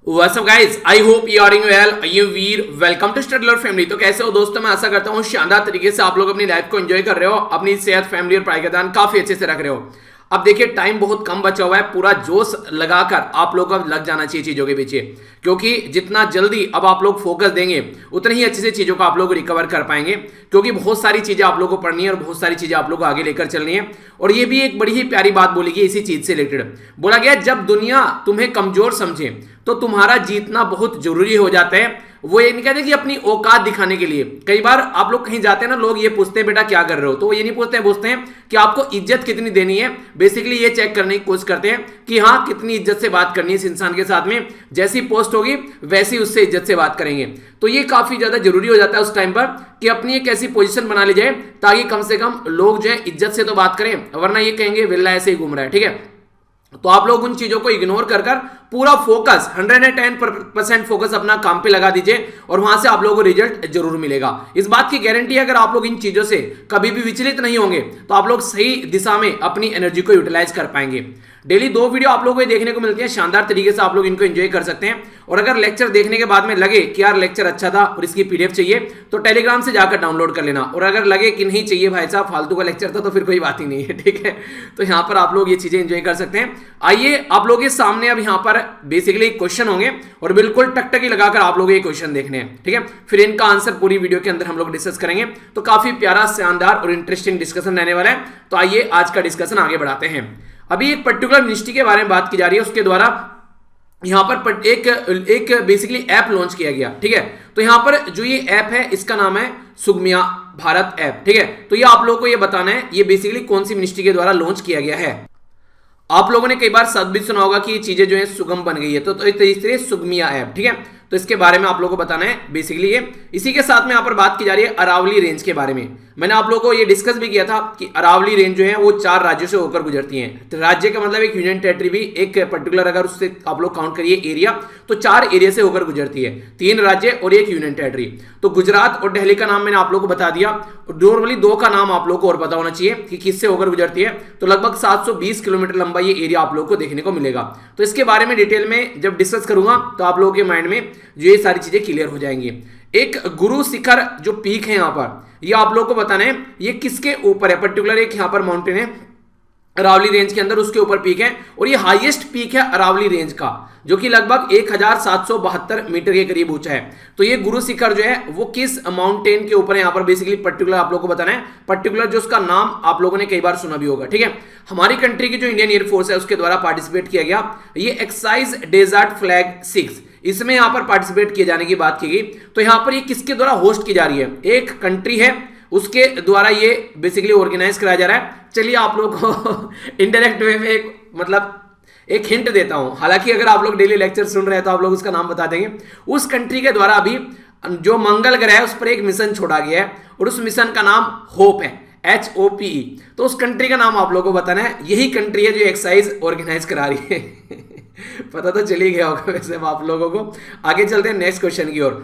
What's up guys? I hope you are doing well. I am Veer. Welcome to study learn family. तो कैसे हो दोस्तों? मैं आशा करता हूँ शानदार तरीके से आप लोग अपनी लाइफ को एंजॉय कर रहे हो, अपनी सेहत, फैमिली और पढ़ाई का ध्यान काफी अच्छे से रख रहे हो। अब देखिए टाइम बहुत कम बचा हुआ है, पूरा जोश लगाकर आप लोग को लग जाना चाहिए चीजों के पीछे, क्योंकि जितना जल्दी अब आप लोग फोकस देंगे उतनी ही अच्छे से चीजों को आप लोग रिकवर कर पाएंगे, क्योंकि बहुत सारी चीजें आप लोग को पढ़नी है और बहुत सारी चीजें आप लोग को आगे लेकर चलनी है। और ये भी एक बड़ी ही प्यारी बात बोली गई इसी चीज से रिलेटेड, बोला गया जब दुनिया तुम्हें कमजोर समझे तो तुम्हारा जीतना बहुत जरूरी हो जाता है। वो ये नहीं कहते कि अपनी औकात दिखाने के लिए, कई बार आप लोग कहीं जाते हैं ना, लोग ये पूछते हैं बेटा क्या कर रहे हो, तो वो ये नहीं पूछते हैं कि आपको इज्जत कितनी देनी है। बेसिकली ये चेक करने की कोशिश करते हैं कि हाँ कितनी इज्जत से बात करनी है इस इंसान के साथ में, जैसी पोस्ट होगी वैसी उससे इज्जत से बात करेंगे। तो ये काफी ज्यादा जरूरी हो जाता है उस टाइम पर कि अपनी एक ऐसी पोजीशन बना ली जाए ताकि कम से कम लोग जो है इज्जत से तो बात करें, वरना ये कहेंगे विल्ला ऐसे ही घूम रहा है। ठीक है, तो आप लोग उन चीजों को इग्नोर कर पूरा फोकस 110% फोकस अपना काम पे लगा दीजिए और वहां से आप लोगों को रिजल्ट जरूर मिलेगा। इस बात की गारंटी है, अगर आप लोग इन चीजों से कभी भी विचलित नहीं होंगे तो आप लोग सही दिशा में अपनी एनर्जी को यूटिलाइज कर पाएंगे। डेली 2 वीडियो आप लोगों को देखने को मिलती है, शानदार तरीके से आप लोग इनको एंजॉय कर सकते हैं। और अगर लेक्चर देखने के बाद में लगे कि यार लेक्चर अच्छा था और इसकी पीडीएफ चाहिए तो टेलीग्राम से जाकर डाउनलोड कर लेना, और अगर लगे कि नहीं चाहिए भाई साहब फालतू का लेक्चर था तो फिर कोई बात ही नहीं है। ठीक है, तो यहाँ पर आप लोग ये चीजें एंजॉय कर सकते हैं। आइए आप लोग के सामने अब यहाँ पर बेसिकली क्वेश्चन होंगे और बिल्कुल टकटकी लगाकर आप लोग ये क्वेश्चन देखने हैं। ठीक है, फिर इनका आंसर पूरी वीडियो के अंदर हम लोग डिस्कस करेंगे, तो काफी प्यारा, शानदार और इंटरेस्टिंग डिस्कशन रहने वाला है। तो आइए आज का डिस्कशन आगे बढ़ाते हैं। अभी एक पर्टिकुलर मिनिस्ट्री के बारे में बात की जा रही है, उसके द्वारा यहां पर एक बेसिकली ऐप लॉन्च किया गया। ठीक है, तो यहां पर जो ये ऐप है इसका नाम है सुगम्या भारत ऐप। ठीक है, तो ये आप लोगों को ये बताना है ये बेसिकली कौन सी मिनिस्ट्री के द्वारा लॉन्च किया गया है। आप लोगों ने कई बार शब्द भी सुना होगा कि ये चीजें जो है सुगम बन गई है, तो इस तरीके से सुगमिया ऐप। ठीक है, तो इसके बारे में आप लोगों को बताना है बेसिकली ये। इसी के साथ में यहाँ पर बात की जा रही है अरावली रेंज के बारे में। मैंने आप लोगों को ये डिस्कस भी किया था कि अरावली रेंज जो है वो 4 राज्यों से होकर गुजरती है। तो राज्य का मतलब एक यूनियन टेरिटरी भी, एक पर्टिकुलर अगर उससे आप लोग काउंट करिए एरिया, तो 4 एरिया से होकर गुजरती है, 3 राज्य और एक यूनियन टेरिटरी। तो गुजरात और दिल्ली का नाम मैंने आप लोग को बता दिया, और नॉर्मली 2 का नाम आप लोग को और पता होना चाहिए कि किससे होकर गुजरती है। तो लगभग 720 किलोमीटर लंबा ये एरिया आप लोग को देखने को मिलेगा। तो इसके बारे में डिटेल में जब डिस्कस करूंगा तो आप लोगों के माइंड में जो ये सारी चीजें क्लियर हो जाएंगी। एक गुरु शिखर जो पीक है यहाँ पर, ये आप लोग को बताना है ये किसके ऊपर है। पर्टिकुलर एक यहाँ पर माउंटेन है अरावली रेंज के अंदर, उसके ऊपर पीक है, और ये हाईएस्ट पीक है अरावली रेंज का, जो कि लगभग 1772 मीटर के करीब ऊंचा है। तो ये गुरु शिखर जो है वो किस माउंटेन के ऊपर है यहाँ पर बेसिकली पर्टिकुलर आप लोग को बताना है। पर्टिकुलर जो उसका नाम आप लोगों ने कई बार सुना भी होगा। ठीक है, हमारी कंट्री की जो इंडियन एयरफोर्स है उसके द्वारा पार्टिसिपेट किया गया ये एक्सरसाइज डेजर्ट फ्लैग 6, इसमें यहाँ पर पार्टिसिपेट किए जाने की बात की गई। तो यहाँ पर ये किसके द्वारा होस्ट की जा रही है, एक कंट्री है उसके द्वारा ये बेसिकली ऑर्गेनाइज कराया जा रहा है। चलिए आप लोग को इनडायरेक्ट वे में एक हिंट देता हूं, हालांकि अगर आप लोग डेली लेक्चर सुन रहे हैं तो आप लोग उसका नाम बता देंगे। उस कंट्री के द्वारा अभी जो मंगल ग्रह है उस पर एक मिशन छोड़ा गया है और उस मिशन का नाम होप है, HOPE। तो उस कंट्री का नाम आप लोगों को बताना है। यही कंट्री है जो एक्सरसाइज ऑर्गेनाइज करा रही है। पता तो चली गया होगा वैसे आप लोगों को। आगे चलते हैं नेक्स्ट क्वेश्चन की ओर।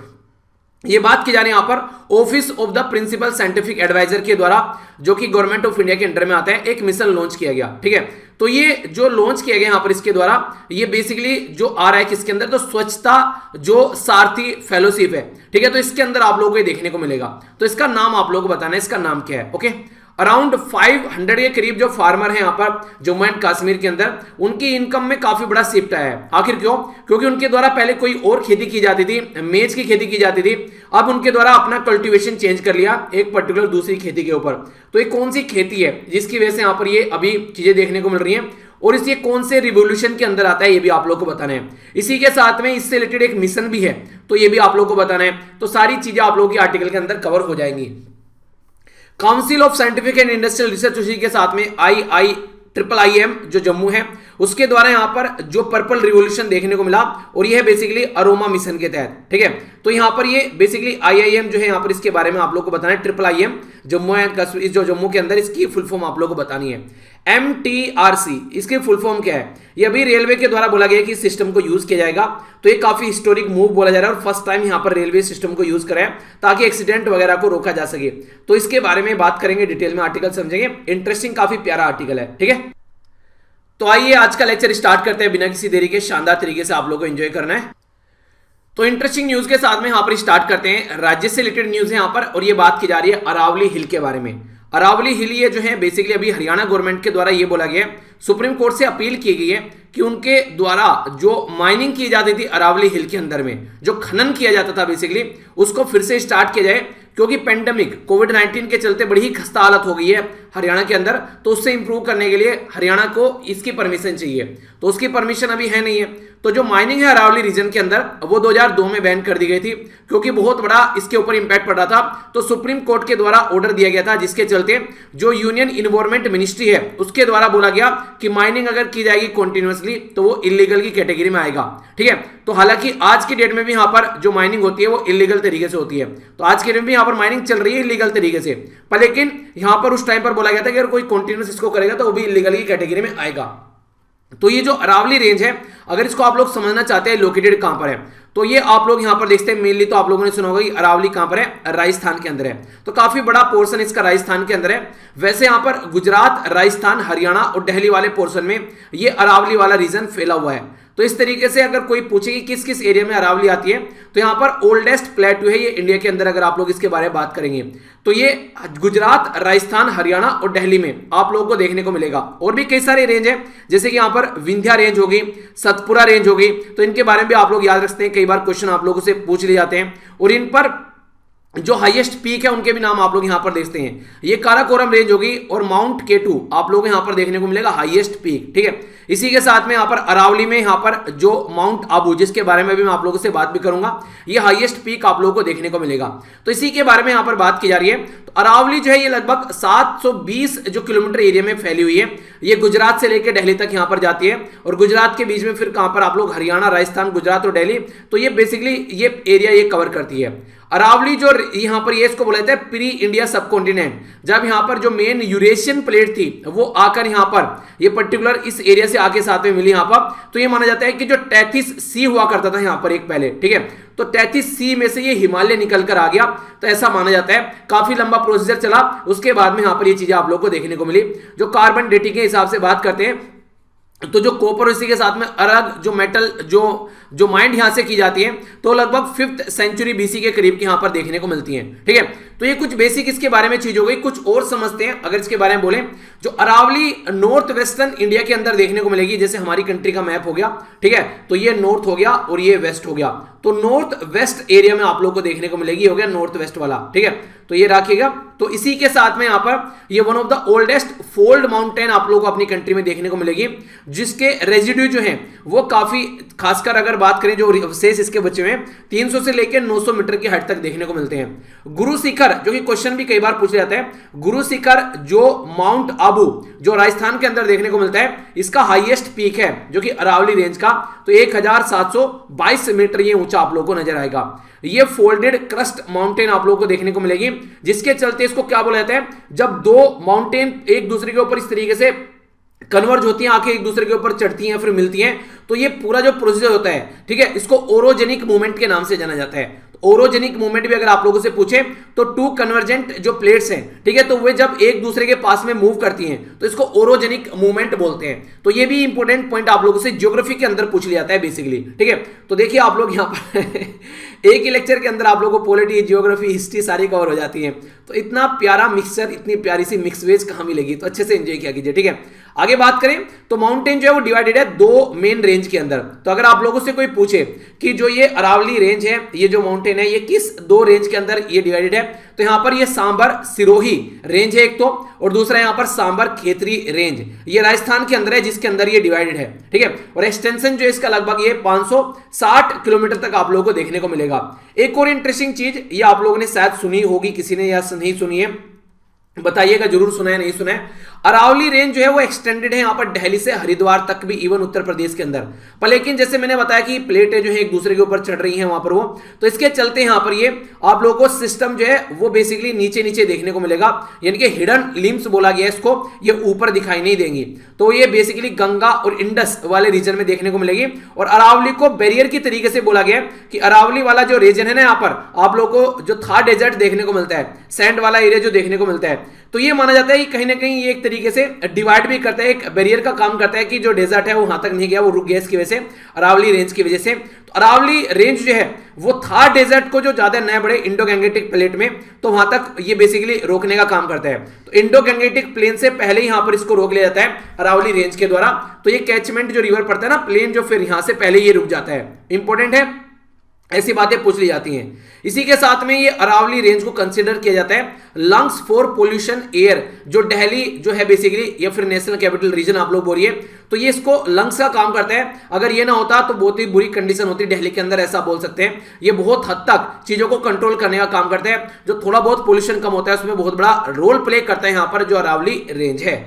ये बात की जा रही है यहाँ पर office of the principal scientific adviser के द्वारा, जो कि गवर्नमेंट ऑफ इंडिया के अंडर में आता है, एक मिशन लॉन्च किया गया। ठीक है, तो ये जो लॉन्च किया गया यहाँ पर इसके द्वारा ये बेसिकली जो आ रहा है किसके अंदर, तो स्वच्छता जो सारथी फेलोशिप है। ठीक है, तो इसके अंदर आप लोगों को ये देखने को मिलेगा। तो इसका नाम आप लोगों को बताना है, इसका नाम क्या है। ओके, अराउंड 500 के करीब जो फार्मर है यहाँ पर जम्मू एंड कश्मीर के अंदर, उनकी इनकम में काफी बड़ा शिफ्ट आया है। आखिर क्यों? क्योंकि उनके द्वारा पहले कोई और खेती की जाती थी, मेज की खेती की जाती थी, अब उनके द्वारा अपना कल्टीवेशन चेंज कर लिया एक पर्टिकुलर दूसरी खेती के ऊपर। तो ये कौन सी खेती है जिसकी वजह से यहाँ पर ये अभी चीजें देखने को मिल रही हैं, और इसे कौन से रिवोल्यूशन के अंदर आता है ये भी आप लोग को बताना है। इसी के साथ में इससे रिलेटेड एक मिशन भी है, तो ये भी आप लोग को बताना है। तो सारी चीजें आप लोगों की आर्टिकल के अंदर कवर हो जाएंगी। Council of scientific and industrial research, उसी के साथ में IIIM जो जम्मू है उसके द्वारा यहाँ पर जो पर्पल रिवोल्यूशन देखने को मिला, और ये है बेसिकली अरोमा मिशन के तहत। ठीक है, तो यहाँ पर ये बेसिकली IIM जो है यहाँ पर इसके बारे में आप लोग को बताना है। IIIM जम्मू एंड कश्मीर जो जम्मू के अंदर, इसकी फुल फॉर्म आप लोग को बतानी है। MTRC इसकी फुल फॉर्म क्या है? ये अभी रेलवे के द्वारा बोला गया कि इस सिस्टम को यूज किया जाएगा, तो ये काफी हिस्टोरिक मूव बोला जा रहा है और फर्स्ट टाइम यहाँ पर रेलवे सिस्टम को यूज करा है ताकि एक्सीडेंट वगैरह को रोका जा सके। तो इसके बारे में बात करेंगे डिटेल में, आर्टिकल समझेंगे। इंटरेस्टिंग काफी प्यारा आर्टिकल है। ठीक है, तो आइए आज का लेक्चर स्टार्ट करते हैं बिना किसी देरी के। शानदार तरीके से आप लोगों को एंजॉय करना है। तो इंटरेस्टिंग न्यूज के साथ में यहाँ पर स्टार्ट करते हैं। राज्य से रिलेटेड न्यूज है यहाँ पर, और ये बात की जा रही है अरावली हिल के बारे में। अरावली हिल ये जो है बेसिकली अभी हरियाणा गवर्नमेंट के द्वारा ये बोला गया है, सुप्रीम कोर्ट से अपील की गई है कि उनके द्वारा जो माइनिंग की जाती थी अरावली हिल के अंदर में, जो खनन किया जाता था बेसिकली, उसको फिर से स्टार्ट किया जाए, क्योंकि पेंडेमिक कोविड-19 के चलते बड़ी ही खस्ता हालत हो गई है हरियाणा के अंदर। तो उससे इंप्रूव करने के लिए हरियाणा को इसकी परमिशन चाहिए, तो उसकी परमिशन अभी है नहीं है। तो जो माइनिंग है अरावली रीजन के अंदर वो 2002 में बैन कर दी गई थी, क्योंकि बहुत बड़ा इसके ऊपर इंपैक्ट पड़ रहा था। तो सुप्रीम कोर्ट के द्वारा ऑर्डर दिया गया था, जिसके चलते जो यूनियन इन्वायरमेंट मिनिस्ट्री है उसके द्वारा बोला गया कि माइनिंग अगर की जाएगी कंटिन्यूअसली तो वो इलीगल की कैटेगरी में आएगा। ठीक है, तो हालांकि आज की डेट में भी यहाँ पर जो माइनिंग होती है वो इलीगल तरीके से होती है। तो आज के डेट में भी यहाँ पर माइनिंग चल रही है इलीगल तरीके से, पर लेकिन यहाँ पर उस टाइम पर बोला गया था कि अगर कोई कंटिन्यूस इसको करेगा तो वो भी इलीगल की कैटेगरी में आएगा। तो ये जो अरावली रेंज है, अगर इसको आप लोग समझना चाहते हैं लोकेटेड कहां पर है, तो ये आप लोग यहां पर देखते हैं। मेनली तो आप लोगों ने सुना होगा कि अरावली कहां पर है, राजस्थान के अंदर है। तो काफी बड़ा पोर्शन इसका राजस्थान के अंदर है। वैसे यहां पर गुजरात, राजस्थान, हरियाणा और दिल्ली वाले पोर्शन में ये अरावली वाला रीजन फैला हुआ है। तो इस तरीके से अगर कोई पूछे कि किस किस एरिया में अरावली आती है, तो यहां पर ओल्डेस्ट प्लेटू है ये इंडिया के अंदर। अगर आप लोग इसके बारे में बात करेंगे तो ये गुजरात, राजस्थान, हरियाणा और दिल्ली में आप लोगों को देखने को मिलेगा। और भी कई सारे रेंज है, जैसे कि यहां पर विंध्या रेंज होगी, सतपुरा रेंज होगी। तो इनके बारे में भी आप लोग याद रखते हैं, कई बार क्वेश्चन आप लोगों से पूछ लिए जाते हैं। और इन पर जो हाईएस्ट पीक है उनके भी नाम आप लोग यहां पर देखते हैं। ये काराकोरम रेंज होगी और माउंट केटू आप लोग यहां पर देखने को मिलेगा हाईएस्ट पीक। ठीक है, इसी के साथ में यहां पर अरावली में यहां पर जो माउंट आबू, जिसके बारे में भी मैं आप लोगों से बात भी करूंगा, ये हाईएस्ट पीक आप लोगों को देखने को मिलेगा। तो इसी के बारे में यहां पर बात की जा रही है। तो अरावली जो है ये लगभग 720 जो किलोमीटर एरिया में फैली हुई है। ये गुजरात से लेकर दिल्ली तक यहां पर जाती है, और गुजरात के बीच में फिर कहां पर आप लोग हरियाणा, राजस्थान, गुजरात और दिल्ली। तो ये बेसिकली ये एरिया ये कवर करती है। अरावली जो यहां पर ये इसको बोला जाता है प्री इंडिया सब कॉन्टिनेंट। जब यहां पर जो मेन यूरेशियन प्लेट थी वो आकर यहां पर ये पर्टिकुलर इस एरिया से आके साथ में मिली यहां पर, तो ये माना जाता है कि जो 33 सी हुआ करता था यहां पर एक पहले। ठीक है, तो 33 सी में से ये हिमालय निकल कर आ गया, तो ऐसा माना जाता है। काफी लंबा प्रोसीजर चला, उसके बाद में यहां पर ये चीजें आप लोगों को देखने को मिली। जो कार्बन डेटिंग के हिसाब से बात करते हैं, तो जो कॉपर इसी के साथ में अलग जो मेटल जो माइंड यहां से की जाती है, तो लगभग 5th सेंचुरी बीसी के करीब की यहां पर देखने को मिलती है। ठीक है, तो ये कुछ बेसिक इसके बारे में चीज हो गई। कुछ और समझते हैं अगर इसके बारे में बोले, जो अरावली नॉर्थ वेस्टर्न इंडिया के अंदर देखने को मिलेगी। जैसे हमारी कंट्री का मैप हो गया, ठीक है, तो ये नॉर्थ हो गया और ये वेस्ट हो गया। तो नॉर्थ वेस्ट एरिया में आप लोग को देखने को मिलेगी, हो गया नॉर्थ वेस्ट वाला। ठीक है, तो ये रखिएगा। तो इसी के साथ में यहां पर ये one of the oldest fold mountain आप लोगों को अपनी कंट्री में देखने को मिलेगी, जिसके रेजिड्यू जो है वो काफी, खासकर अगर बात करें जो अवशेष इसके बचे हुए हैं, 300 से लेकर 900 मीटर की हाइट तक देखने को मिलते हैं। गुरु शिखर, जो कि क्वेश्चन भी कई बार पूछा जाता है, गुरु शिखर जो माउंट आबू जो राजस्थान के अंदर देखने को मिलता है, इसका हाईएस्ट पीक है जो कि अरावली रेंज का, तो 1722 मीटर ये ऊंचा आप लोगों को नजर आएगा। ये फोल्डेड क्रस्ट माउंटेन आप लोगों को देखने को मिलेगी, जिसके चलते इसको क्या बोला जाता है, जब दो माउंटेन एक दूसरे के ऊपर इस तरीके से कन्वर्ज होती हैं, आंखें एक दूसरे के ऊपर चढ़ती हैं फिर मिलती हैं, तो ये पूरा जो प्रोसीजर होता है, ठीक है, इसको ओरोजेनिक मूवमेंट के नाम से जाना जाता है। ओरोजेनिक मूवमेंट भी अगर आप लोगों से पूछे तो टू कन्वर्जेंट जो प्लेट्स हैं, ठीक है, तो वे जब एक दूसरे के पास में मूव करती हैं तो इसको ओरोजेनिक मूवमेंट बोलते हैं। तो ये भी इंपॉर्टेंट पॉइंट आप लोगों से ज्योग्राफी के अंदर पूछ लिया जाता है बेसिकली। ठीक है, तो देखिए आप लोग यहाँ पर एक ही लेक्चर के अंदर आप लोगों को पॉलिटी, ज्योग्राफी, हिस्ट्री सारी कवर हो जाती है। तो इतना प्यारा मिक्सचर, इतनी प्यारी सी मिक्स वेज कहाँ मिलेगी, तो अच्छे से एंजॉय किया कीजिए। ठीक है, आगे बात करें तो माउंटेन जो है वो डिवाइडेड है दो मेन रेंज के अंदर। तो अगर आप लोगों से कोई पूछे कि जो ये अरावली रेंज है, ये जो माउंटेन है, ये किस दो रेंज के अंदर ये डिवाइडेड है, तो यहां पर ये सांबर सिरोही रेंज है एक तो, और दूसरा यहां पर सांबर खेतरी रेंज, ये राजस्थान के अंदर है, जिसके अंदर ये डिवाइडेड है। ठीक है, और एक्सटेंशन जो है इसका लगभग ये 560 किलोमीटर तक आप लोगों को देखने को मिलेगा। एक और इंटरेस्टिंग चीज, ये आप लोगों ने शायद सुनी होगी किसी ने या नहीं सुनी है, बताइएगा जरूर, सुना है नहीं सुना है। अरावली रेंज जो है वो एक्सटेंडेड है यहाँ पर दिल्ली से हरिद्वार तक भी, इवन उत्तर प्रदेश के अंदर। पर लेकिन जैसे मैंने बताया कि प्लेटें जो है एक दूसरे के ऊपर चढ़ रही हैं वहां पर वो, तो इसके चलते यहाँ पर ये आप लोगों को सिस्टम जो है वो बेसिकली नीचे नीचे देखने को मिलेगा, यानी कि हिडन लिम्स बोला गया इसको, ये ऊपर दिखाई नहीं देंगी। तो ये बेसिकली गंगा और इंडस वाले रीजन में देखने को मिलेगी। और अरावली को बैरियर की तरीके से बोला गया कि अरावली वाला जो रीजन है ना, यहाँ पर आप लोगों को जो थार डेजर्ट देखने को मिलता है, सैंड वाला एरिया जो देखने को मिलता है, तो ये माना जाता है कि कहीं ना कहीं ये एक तरीके से डिवाइड भी करता है, एक बैरियर का काम करता है कि जो डेजर्ट है वो वहां तक नहीं गया, वो रुक गया इसकी वजह से, अरावली रेंज की वजह से। तो तो अरावली रेंज जो है वो थार डेजर्ट को जो ज्यादा नए बड़े इंडो गैंगेटिक प्लेट में, तो वहां तक ये बेसिकली रोकने का काम करता है। तो इंडो गैंगेटिक प्लेन से पहले ही यहां पर इसको रोक लिया जाता है अरावली रेंज के द्वारा। तो ये कैचमेंट जो रिवर पड़ता है ना प्लेन, जो फिर यहां से पहले ये रुक जाता है। इंपॉर्टेंट है, ऐसी बातें पूछ ली जाती हैं। इसी के साथ में ये अरावली रेंज को कंसीडर किया जाता है लंग्स फॉर पोल्यूशन एयर, जो दिल्ली जो है बेसिकली या फिर नेशनल कैपिटल रीजन आप लोग बोलिए, तो ये इसको लंग्स का काम करता है। अगर ये ना होता तो बहुत ही बुरी कंडीशन होती दिल्ली के अंदर, ऐसा बोल सकते हैं। ये बहुत हद तक चीजों को कंट्रोल करने का काम करता है। जो थोड़ा बहुत पोल्यूशन कम होता है उसमें बहुत बड़ा रोल प्ले करता है यहां पर जो अरावली रेंज है।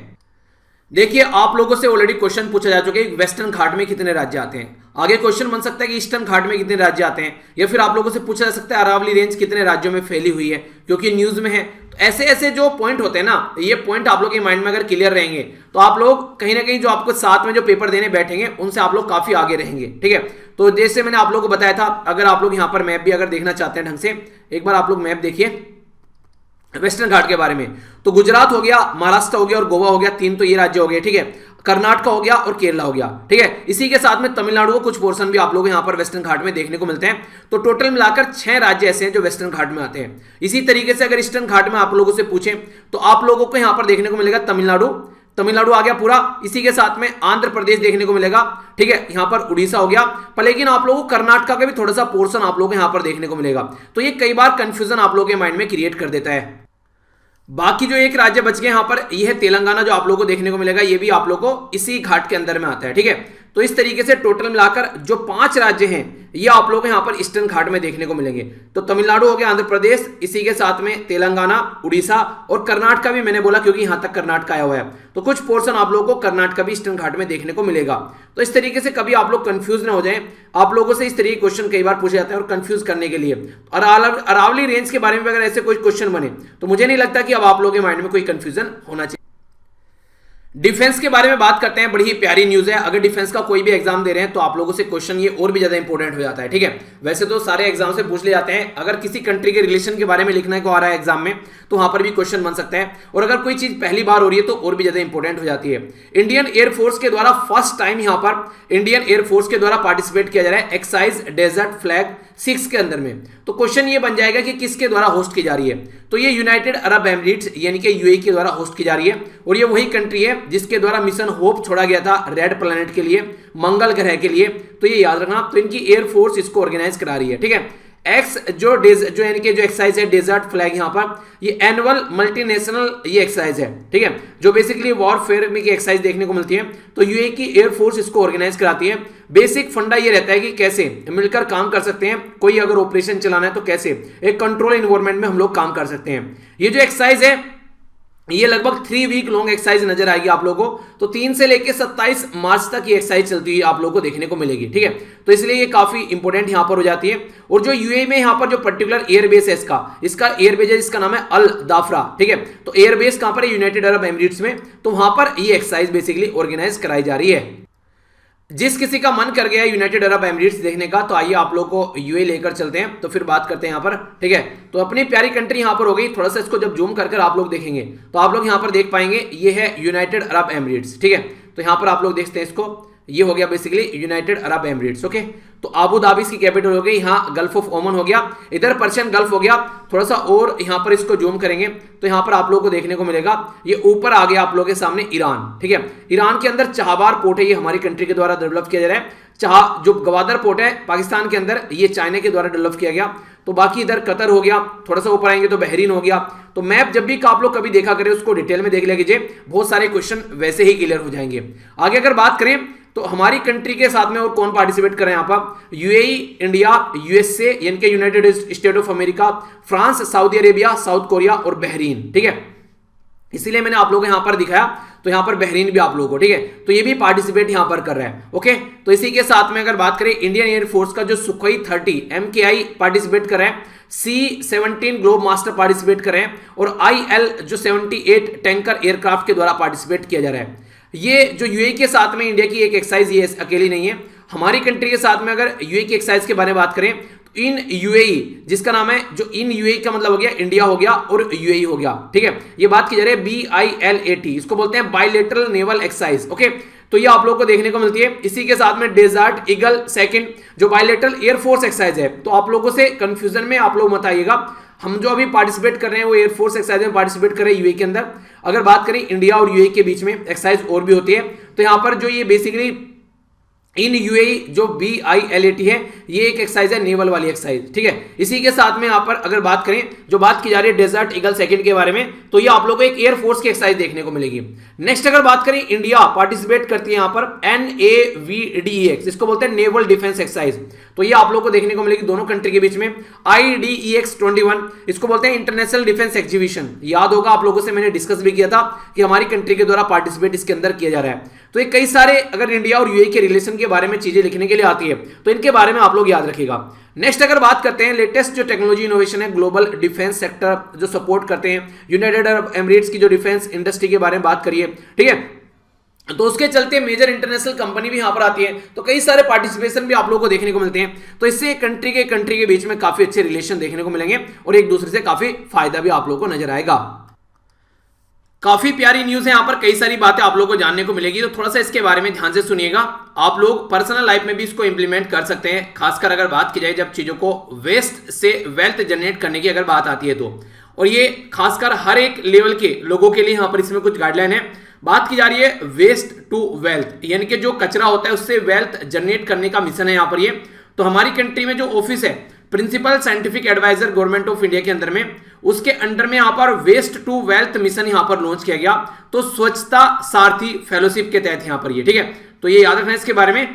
देखिए, आप लोगों से ऑलरेडी क्वेश्चन पूछा जा चुका है वेस्टर्न घाट में कितने राज्य आते हैं। आगे क्वेश्चन बन सकता है कि ईस्टर्न घाट में कितने राज्य आते हैं, या फिर आप लोगों से पूछा जा सकता है अरावली रेंज कितने राज्यों में फैली हुई है, क्योंकि न्यूज में है। तो ऐसे ऐसे जो पॉइंट होते हैं ना, ये पॉइंट आप लोग के माइंड में अगर क्लियर रहेंगे तो आप लोग कहीं ना कहीं जो आपको साथ में जो पेपर देने बैठेंगे उनसे आप लोग काफी आगे रहेंगे। ठीक है, तो जैसे मैंने आप लोगों को बताया था, अगर आप लोग यहाँ पर मैप भी अगर देखना चाहते हैं ढंग से, एक बार आप लोग मैप देखिए वेस्टर्न घाट के बारे में। तो गुजरात हो गया, महाराष्ट्र हो गया और गोवा हो गया, तीन तो ये राज्य हो गए। ठीक है, कर्नाटक हो गया और केरला हो गया। ठीक है, इसी के साथ में तमिलनाडु को कुछ पोर्शन भी आप लोग यहां पर वेस्टर्न घाट में देखने को मिलते हैं। तो टोटल मिलाकर 6 राज्य ऐसे हैं जो वेस्टर्न घाट में आते हैं। इसी तरीके से अगर ईस्टर्न घाट में आप लोगों से पूछें तो आप लोगों को यहां पर देखने को मिलेगा तमिलनाडु आ गया पूरा। इसी के साथ में आंध्र प्रदेश देखने को मिलेगा। ठीक है, यहां पर उड़ीसा हो गया। पर लेकिन आप लोगों को कर्नाटक का भी थोड़ा सा पोर्शन आप लोग यहां पर देखने को मिलेगा। तो ये कई बार कंफ्यूजन आप लोगों के माइंड में क्रिएट कर देता है। बाकी जो एक राज्य बच गए यहां पर, यह है तेलंगाना, जो आप लोगों को देखने को मिलेगा। ये भी आप लोगों को इसी घाट के अंदर में आता है। ठीक है, तो इस तरीके से टोटल मिलाकर जो 5 राज्य हैं ये आप लोग यहां पर ईस्टर्न घाट में देखने को मिलेंगे। तो तमिलनाडु हो गया, आंध्र प्रदेश, इसी के साथ में तेलंगाना, उड़ीसा और कर्नाटक भी मैंने बोला क्योंकि यहां तक कर्नाटक आया हुआ है। तो कुछ पोर्शन आप लोगों को कर्नाटक भी ईस्टर्न घाट में देखने को मिलेगा। तो इस तरीके से कभी आप लोग कंफ्यूज ना हो जाएं। आप लोगों से इस तरीके के क्वेश्चन कई बार पूछे जाते हैं और कंफ्यूज करने के लिए। और अरावली रेंज के बारे में अगर ऐसे कोई क्वेश्चन बने तो मुझे नहीं लगता कि अब आप लोगों के माइंड में कोई कंफ्यूजन होना चाहिए। डिफेंस के बारे में बात करते हैं, बड़ी ही प्यारी न्यूज है। अगर डिफेंस का कोई भी एग्जाम दे रहे हैं तो आप लोगों से क्वेश्चन ये और भी ज्यादा इंपॉर्टेंट हो जाता है। ठीक है, वैसे तो सारे एग्जाम से पूछ ले जाते हैं, अगर किसी कंट्री के रिलेशन के बारे में लिखने को आ रहा है एग्जाम में तो वहां पर भी क्वेश्चन बन सकता है। और अगर कोई चीज पहली बार हो रही है तो और भी ज्यादा इंपॉर्टेंट हो जाती है। इंडियन एयरफोर्स के द्वारा फर्स्ट टाइम यहां पर इंडियन एयरफोर्स के द्वारा पार्टिसिपेट किया जा रहा है एक्साइज डेजर्ट फ्लैग 6 के अंदर में। तो क्वेश्चन ये बन जाएगा कि किसके द्वारा होस्ट की जा रही है। तो ये यूनाइटेड अरब एमिरेट्स यानी कि यूएई के द्वारा होस्ट की जा रही है। और ये वही कंट्री है जिसके द्वारा मिशन होप छोड़ा गया था रेड प्लैनेट के लिए, मंगल ग्रह के लिए। तो ये याद रखना। तो इनकी एयरफोर्स इसको ऑर्गेनाइज करा रही है। ठीक है, एक्स जो यानी कि जो एक्सरसाइज है डेजर्ट फ्लैग, यहां पर ये एनुअल मल्टीनेशनल ये एक्सरसाइज है। ठीक है, जो बेसिकली वॉरफेयर में की एक्सरसाइज देखने को मिलती है। तो यूएई की एयरफोर्स इसको ऑर्गेनाइज कराती है। बेसिक फंडा ये रहता है कि कैसे मिलकर काम कर सकते हैं, कोई अगर ऑपरेशन चलाना है तो कैसे एक कंट्रोल इन्वायरमेंट में हम लोग काम कर सकते हैं। ये जो एक्सरसाइज है ये लगभग 3 वीक लॉन्ग एक्सरसाइज नजर आएगी आप लोगों को। तो 3 से लेकर 27 मार्च तक ये एक्सरसाइज चलती हुई आप लोगों को देखने को मिलेगी। ठीक है, तो इसलिए ये काफी इंपॉर्टेंट यहां पर हो जाती है। और जो यूएई में यहां पर जो पर्टिकुलर एयरबेस है इसका एयरबेस है जिसका नाम है अल दाफरा। ठीक है, तो एयरबेस कहां पर है? यूनाइटेड अरब एमिरेट्स में। तो वहां पर ये एक्सरसाइज बेसिकली ऑर्गेनाइज कराई जा रही है। जिस किसी का मन कर गया यूनाइटेड अरब एमिरेट्स देखने का तो आइए आप लोग को यूएई लेकर चलते हैं। तो फिर बात करते हैं यहाँ पर। ठीक है, तो अपनी प्यारी कंट्री यहाँ पर हो गई। थोड़ा सा इसको जब जूम कर आप लोग देखेंगे तो आप लोग यहाँ पर देख पाएंगे ये है यूनाइटेड अरब एमिरेट्स। ठीक है, तो यहाँ पर आप लोग देखते हैं इसको, ये हो गया basically United Arab Emirates. Okay, तो अबू धाबी इसकी कैपिटल हो गई। यहाँ गल्फ ऑफ ओमन हो गया, इधर पर्शियन गल्फ हो गया। थोड़ा सा और यहाँ पर इसको जूम करेंगे तो यहाँ पर आप लोगों को देखने को मिलेगा ये ऊपर आ गया आप लोगों के सामने ईरान। ठीक है, ईरान के अंदर चाहबार पोर्ट है, ये हमारी कंट्री के द्वारा डेवलप किया जा रहा है। जो गवादर पोर्ट है पाकिस्तान के अंदर, ये चाइना के द्वारा डेवलप किया गया। तो बाकी इधर कतर हो गया, थोड़ा सा ऊपर आएंगे तो बहरीन हो गया। तो मैप जब भी आप लोग कभी देखा करें उसको डिटेल में देख लिया कीजिए, बहुत सारे क्वेश्चन वैसे ही क्लियर हो जाएंगे। आगे अगर बात करें तो हमारी कंट्री के साथ में और कौन पार्टिसिपेट कर रहे हैं यहाँ पर? यूएई, इंडिया, यूएसए यानी कि United state of America, France, Saudi Arabia, south Korea और बहरीन। ठीक है, इसीलिए मैंने आप लोगों को यहां पर दिखाया। तो यहां पर बहरीन भी आप लोगों को, ठीक है, तो ये भी पार्टिसिपेट यहां पर कर रहा है। ओके, तो इसी के साथ में अगर बात करें इंडियन एयरफोर्स का जो सुखोई 30 MKI पार्टिसिपेट कर रहे हैं, C-17 ग्लोब मास्टर पार्टिसिपेट कर रहे हैं और IL जो 78 टैंकर एयरक्राफ्ट के द्वारा पार्टिसिपेट किया जा रहा है। ये जो यूएई के साथ में इंडिया की एक एक्सरसाइज ये अकेली नहीं है, हमारी कंट्री के साथ में अगर यूएई की एक्सरसाइज के बारे में बात करें तो इन यूएई जिसका नाम है, जो इन यूएई का मतलब हो गया इंडिया हो गया और यूएई हो गया। ठीक है, ये बात की जा रही है BILAT, इसको बोलते हैं बायलेटरल नेवल एक्सरसाइज। ओके, तो ये आप लोग को देखने को मिलती है। इसी के साथ में डेजर्ट ईगल सेकंड जो बायलैटरल एयरफोर्स एक्सरसाइज है, तो आप लोगों से कंफ्यूजन में आप लोग मत आइएगा। हम जो अभी पार्टिसिपेट कर रहे हैं वो एयरफोर्स एक्सरसाइज में पार्टिसिपेट कर रहे हैं यूए के अंदर। अगर बात करें इंडिया और यूए के बीच में एक्सरसाइज और भी होती है, तो यहाँ पर जो ये बेसिकली इन यूएई जो BILAT है, ये एक एक्सरसाइज है नेवल वाली एक्सरसाइज, ठीक है। इसी के साथ में यहाँ पर अगर बात करें, जो बात की जा रही है डेजर्ट ईगल सेकंड के बारे में, तो ये आप लोगों को एक एयरफोर्स की एक्सरसाइज देखने को मिलेगी। नेक्स्ट अगर बात करें, इंडिया पार्टिसिपेट करती है यहाँ पर NAVDEX, इसको बोलते हैं नेवल डिफेंस एक्सरसाइज, तो ये आप लोगों को देखने को मिलेगी दोनों कंट्री के बीच में। IDEX 21, इसको बोलते हैं इंटरनेशनल डिफेंस एग्जीबिशन। याद होगा आप लोगों से मैंने डिस्कस भी किया था कि हमारी कंट्री के द्वारा पार्टिसिपेट इसके अंदर किया जा रहा है। तो ये कई सारे अगर इंडिया और यूएई के रिलेशन के बारे में चीजें लिखने के लिए आती है, तो इनके बारे में आप लोग याद रखिएगा। नेक्स्ट अगर बात करते हैं, लेटेस्ट जो टेक्नोलॉजी इनोवेशन है ग्लोबल डिफेंस सेक्टर जो सपोर्ट करते हैं, यूनाइटेड अरब एमिरेट्स की जो डिफेंस इंडस्ट्री के बारे में बात करिए, ठीक है, तो उसके चलते मेजर इंटरनेशनल कंपनी भी यहां पर आती है, तो कई सारे पार्टिसिपेशन भी आप लोगों को देखने को मिलते हैं। तो इससे कंट्री के बीच में काफी अच्छे रिलेशन देखने को मिलेंगे और एक दूसरे से काफी फायदा भी आप लोगों को नजर आएगा। काफी प्यारी न्यूज है, यहाँ पर कई सारी बातें आप लोगों को जानने को मिलेगी, तो थोड़ा सा इसके बारे में ध्यान से सुनिएगा। आप लोग पर्सनल लाइफ में भी इसको इंप्लीमेंट कर सकते हैं, खासकर अगर बात की जाए जब चीजों को वेस्ट से वेल्थ जनरेट करने की अगर बात आती है तो। और ये खासकर हर एक लेवल के लोगों के लिए यहाँ पर इसमें कुछ गाइडलाइन है। बात की जा रही है वेस्ट टू वेल्थ, यानी कि जो कचरा होता है उससे वेल्थ जनरेट करने का मिशन है यहाँ पर ये। तो हमारी कंट्री में जो ऑफिस है principal scientific adviser government of India के अंदर में, उसके अंडर में यहाँ पर वेस्ट टू वेल्थ मिशन यहाँ पर लॉन्च किया गया, तो स्वच्छता सारथी फेलोशिप के तहत यहाँ पर ये, ठीक है। तो ये याद रखना इसके बारे में,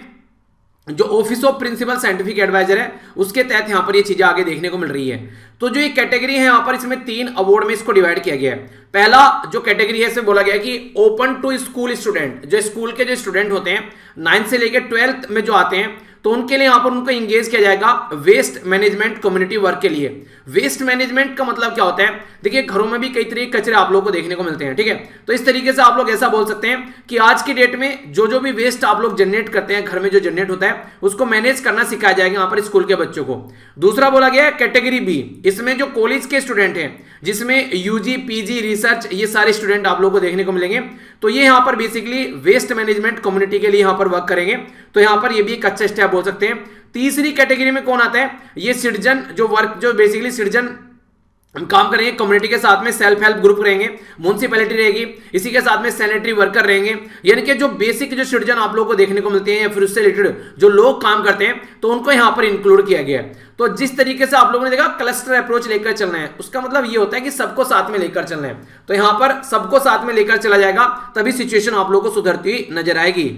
जो office of principal scientific adviser है उसके तहत यहाँ पर ये चीजें आगे देखने को मिल रही है। तो जो ये कैटेगरी है यहाँ पर, इसमें 3 अवार्ड में इसको डिवाइड किया गया है। पहला जो कैटेगरी है इसमें बोला गया है कि ओपन टू स्कूल स्टूडेंट, जो स्कूल के जो स्टूडेंट होते हैं 9th से लेकर 12th में जो आते हैं, तो उनके लिए यहां पर उनको इंगेज किया जाएगा वेस्ट मैनेजमेंट कम्युनिटी वर्क के लिए। वेस्ट मैनेजमेंट का मतलब क्या होता है, देखिए घरों में भी कई तरह के कचरे आप लोगों को देखने को मिलते हैं, ठीक है। तो इस तरीके से आप लोग ऐसा बोल सकते हैं कि आज की डेट में जो भी वेस्ट आप लोग जनरेट करते हैं, घर में जो जनरेट होता है उसको मैनेज करना सिखाया जाएगा यहाँ पर स्कूल के बच्चों को। दूसरा बोला गया है कैटेगरी बी, इसमें जो कॉलेज के स्टूडेंट हैं, जिसमें यूजी पीजी रिसर्च ये सारे स्टूडेंट आप लोगों को देखने को मिलेंगे, तो ये यहाँ पर बेसिकली वेस्ट मैनेजमेंट कम्युनिटी के लिए यहाँ पर वर्क करेंगे। तो यहाँ पर ये भी एक अच्छा स्टेप बोल सकते हैं। तीसरी कैटेगरी में कौन आता है, ये सिटीजन जो वर्क, जो बेसिकली सिटीजन हम काम करेंगे कम्युनिटी के साथ में, सेल्फ हेल्प ग्रुप रहेंगे, म्युनिसिपैलिटी रहेगी, इसी के साथ में सैनिटरी वर्कर रहेंगे, यानी कि जो बेसिक जो सिटीजन आप लोगों को देखने को मिलते हैं या फिर उससे रिलेटेड जो लोग काम करते हैं, तो उनको यहां पर इंक्लूड किया गया है। तो जिस तरीके से आप लोगों ने देखा क्लस्टर अप्रोच लेकर चलना है, उसका मतलब ये होता है कि सबको साथ में लेकर चलना है। तो यहां पर सबको साथ में लेकर चला जाएगा, तभी सिचुएशन आप लोगों को सुधरती हुई नजर आएगी।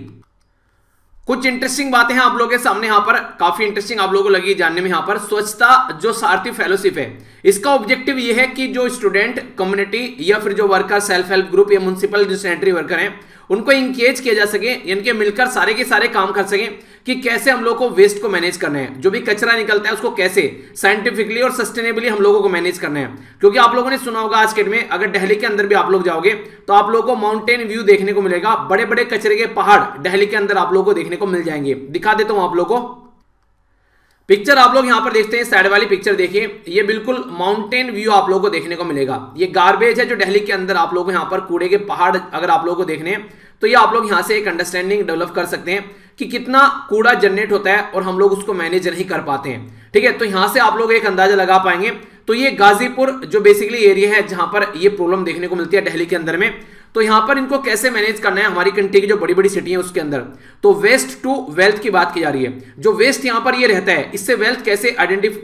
कुछ इंटरेस्टिंग बातें हैं आप लोगों के सामने, यहाँ पर काफी इंटरेस्टिंग आप लोगों को लगी जानने में। यहाँ पर स्वच्छता जो सारथी फेलोशिप है, इसका ऑब्जेक्टिव ये है कि जो स्टूडेंट कम्युनिटी या फिर जो वर्कर सेल्फ हेल्प ग्रुप या म्युनिसिपल जो सैनिटरी वर्कर हैं, उनको इंगेज किया जा सके, यानी कि मिलकर सारे के सारे काम कर सकें कि कैसे हम लोग को वेस्ट को मैनेज करना है, जो भी कचरा निकलता है उसको कैसे साइंटिफिकली और सस्टेनेबली हम लोगों को मैनेज करना है। क्योंकि आप लोगों ने सुना होगा आज के डेट में, अगर दिल्ली के अंदर भी आप लोग जाओगे तो आप लोगों को माउंटेन व्यू देखने को मिलेगा, बड़े बड़े कचरे के पहाड़ दिल्ली के अंदर आप लोगों को देखने को मिल जाएंगे। दिखा देता हूं आप लोगों को पिक्चर, आप लोग यहां पर देखते हैं साइड वाली पिक्चर देखिए, ये बिल्कुल माउंटेन व्यू आप लोगों को देखने को मिलेगा। ये गार्बेज है जो दिल्ली के अंदर आप लोग यहां पर कूड़े के पहाड़ अगर आप लोगों को देखने हैं, तो ये आप लोग यहां से एक अंडरस्टैंडिंग डेवलप कर सकते हैं कि कितना कूड़ा जनरेट होता है और हम लोग उसको मैनेज नहीं कर पाते हैं, ठीक है। तो यहां से आप लोग एक अंदाजा लगा पाएंगे। तो ये गाजीपुर जो बेसिकली एरिया है जहां पर ये प्रॉब्लम देखने को मिलती है दिल्ली के अंदर में, तो यहां पर इनको कैसे मैनेज करना है हमारी कंट्री की जो बड़ी बड़ी सिटी है उसके अंदर। तो वेस्ट टू वेल्थ की बात की जा रही है, जो वेस्ट यहां पर ये रहता है, इससे वेल्थ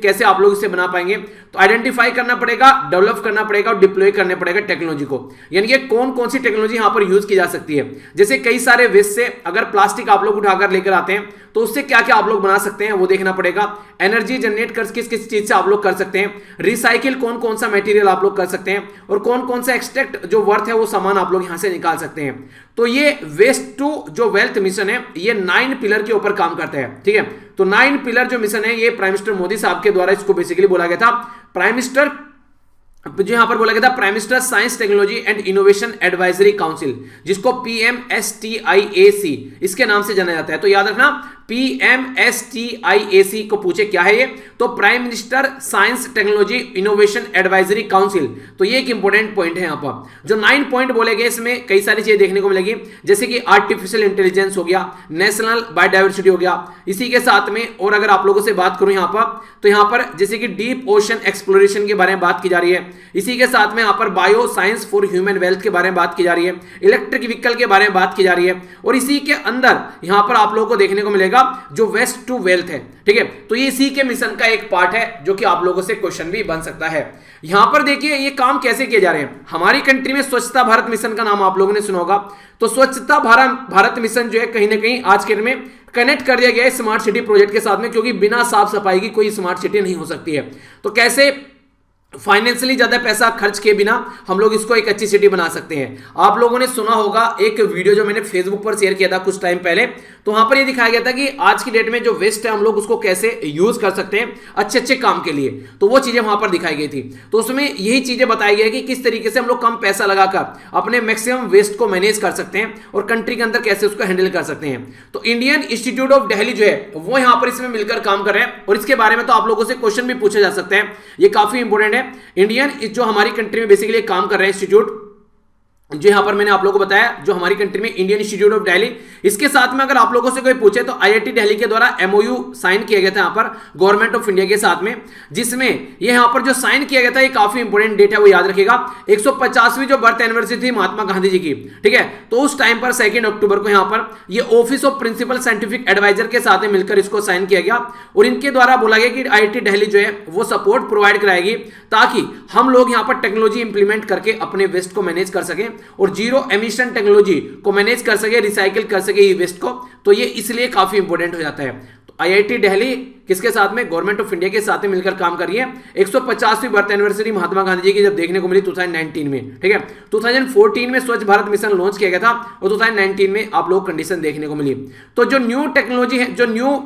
कैसे आप लोग इसे बना पाएंगे, तो आइडेंटिफाई करना पड़ेगा, डेवलप करना पड़ेगा और डिप्लॉय करना पड़ेगा टेक्नोलॉजी को, यानी कि कौन कौन सी टेक्नोलॉजी यहां पर यूज की जा सकती है। जैसे कई सारे वेस्ट से अगर प्लास्टिक आप लोग उठाकर लेकर आते हैं, तो उससे क्या क्या आप लोग बना सकते हैं वो देखना पड़ेगा। एनर्जी जनरेट कर किस किस चीज से आप लोग कर सकते हैं, रिसाइकिल कौन कौन सा मटेरियल आप लोग कर सकते हैं, और कौन कौन सा एक्सट्रैक्ट जो वर्थ है वो सामान आप लोग यहां से निकाल सकते हैं। तो ये वेस्ट टू जो वेल्थ मिशन है, ये 9 पिलर के ऊपर काम करता है, ठीक है। तो 9 पिलर जो मिशन है, ये प्राइम मिनिस्टर मोदी साहब के द्वारा इसको बेसिकली बोला गया था। प्राइम मिनिस्टर जो यहां पर बोला गया था prime minister science technology and innovation advisory council, जिसको PMSTIAC इसके नाम से जाना जाता है। तो याद रखना PMSTIAC को पूछे क्या है ये, तो prime minister science technology innovation advisory council. तो ये एक इंपॉर्टेंट पॉइंट है यहाँ पर। जो 9 पॉइंट बोले गए इसमें कई सारी चीजें देखने को मिलेगी, जैसे कि आर्टिफिशियल इंटेलिजेंस हो गया, नेशनल बायोडाइवर्सिटी हो गया, इसी के साथ में और अगर आप लोगों से बात करूं यहाँ पर, तो यहाँ पर जैसे कि डीप ओशन एक्सप्लोरेशन के बारे में बात की जा रही है, इसी के साथ में यहाँ पर bio science for human wealth के बारे में बात की जा रही है, इलेक्ट्रिक व्हीकल के बारे में बात की जा रही है, और इसी के अंदर यहाँ पर आप लोगों को देखने को मिलेगा जो वेस्ट टू वेल्थ है, ठीक है। तो ये इसी के मिशन का एक पार्ट है जो कि आप लोगों से क्वेश्चन भी बन सकता है। यहां पर देखिए ये काम कैसे किए जा रहे हैं। हमारी कंट्री में स्वच्छता भारत मिशन का नाम आप लोगों ने सुना होगा। तो स्वच्छता भारत मिशन जो है कहीं ना कहीं आज के दिन में कनेक्ट कर दिया गया है स्मार्ट सिटी प्रोजेक्ट के साथ में, क्योंकि बिना साफ सफाई की कोई स्मार्ट सिटी नहीं हो सकती है। तो कैसे फाइनेंशियली ज्यादा पैसा खर्च किए बिना हम लोग इसको एक अच्छी सिटी बना सकते हैं। आप लोगों ने सुना होगा एक वीडियो जो मैंने फेसबुक पर शेयर किया था कुछ टाइम पहले, तो वहां पर ये दिखाया गया था कि आज की डेट में जो वेस्ट है हम लोग उसको कैसे यूज कर सकते हैं अच्छे अच्छे काम के लिए। तो वो चीजें वहां पर दिखाई गई थी। तो उसमें यही चीजें बताई गई कि किस तरीके से हम लोग कम पैसा लगाकर अपने मैक्सिमम वेस्ट को मैनेज कर सकते हैं और कंट्री के अंदर कैसे उसको हैंडल कर सकते हैं। तो इंडियन इंस्टीट्यूट ऑफ दिल्ली जो है वो यहां पर इसमें मिलकर काम कर रहे हैं, और इसके बारे में तो आप लोगों से क्वेश्चन भी पूछे जा सकते हैं, ये काफी इंपॉर्टेंट है। इंडियन जो हमारी कंट्री में बेसिकली काम कर रहे हैं इंस्टीट्यूट, जो यहां पर मैंने आप लोगों को बताया जो हमारी कंट्री में इंडियन इंस्टीट्यूट ऑफ दिल्ली, इसके साथ में अगर आप लोगों से कोई पूछे तो आईआईटी दिल्ली के द्वारा एमओयू साइन किया गया था यहां पर गवर्नमेंट ऑफ इंडिया के साथ में, जिसमें ये यहां पर जो साइन किया गया था ये काफी इंपॉर्टेंट डेट है, वो याद रखिएगा। 150वीं जो बर्थ एनिवर्सरी थी महात्मा गांधी जी की, ठीक है, तो उस टाइम पर 2 अक्टूबर को यहां पर ये office of principal scientific adviser के साथ में मिलकर इसको साइन किया गया, और इनके द्वारा बोला गया कि आईआईटी दिल्ली जो है वो सपोर्ट प्रोवाइड कराएगी ताकि हम लोग यहां पर टेक्नोलॉजी इंप्लीमेंट करके अपने वेस्ट को मैनेज कर सकें और जीरो एमिशन टेक्नोलॉजी को मैनेज कर सके, रिसाइकिल कर सके ई वेस्ट को। तो ये इसलिए काफी इंपॉर्टेंट हो जाता है। तो आईआईटी दिल्ली किसके साथ में, गवर्नमेंट ऑफ इंडिया के साथ में मिलकर काम कर रही है। 150वीं बर्थ एनिवर्सरी महात्मा गांधी जी की जब देखने को मिली 2019 में, ठीक है। 2014 में स्वच्छ भारत मिशन लॉन्च किया गया था और 2019 में आप लोग कंडीशन देखने को मिली। तो जो न्यू टेक्नोलॉजी है, जो न्यू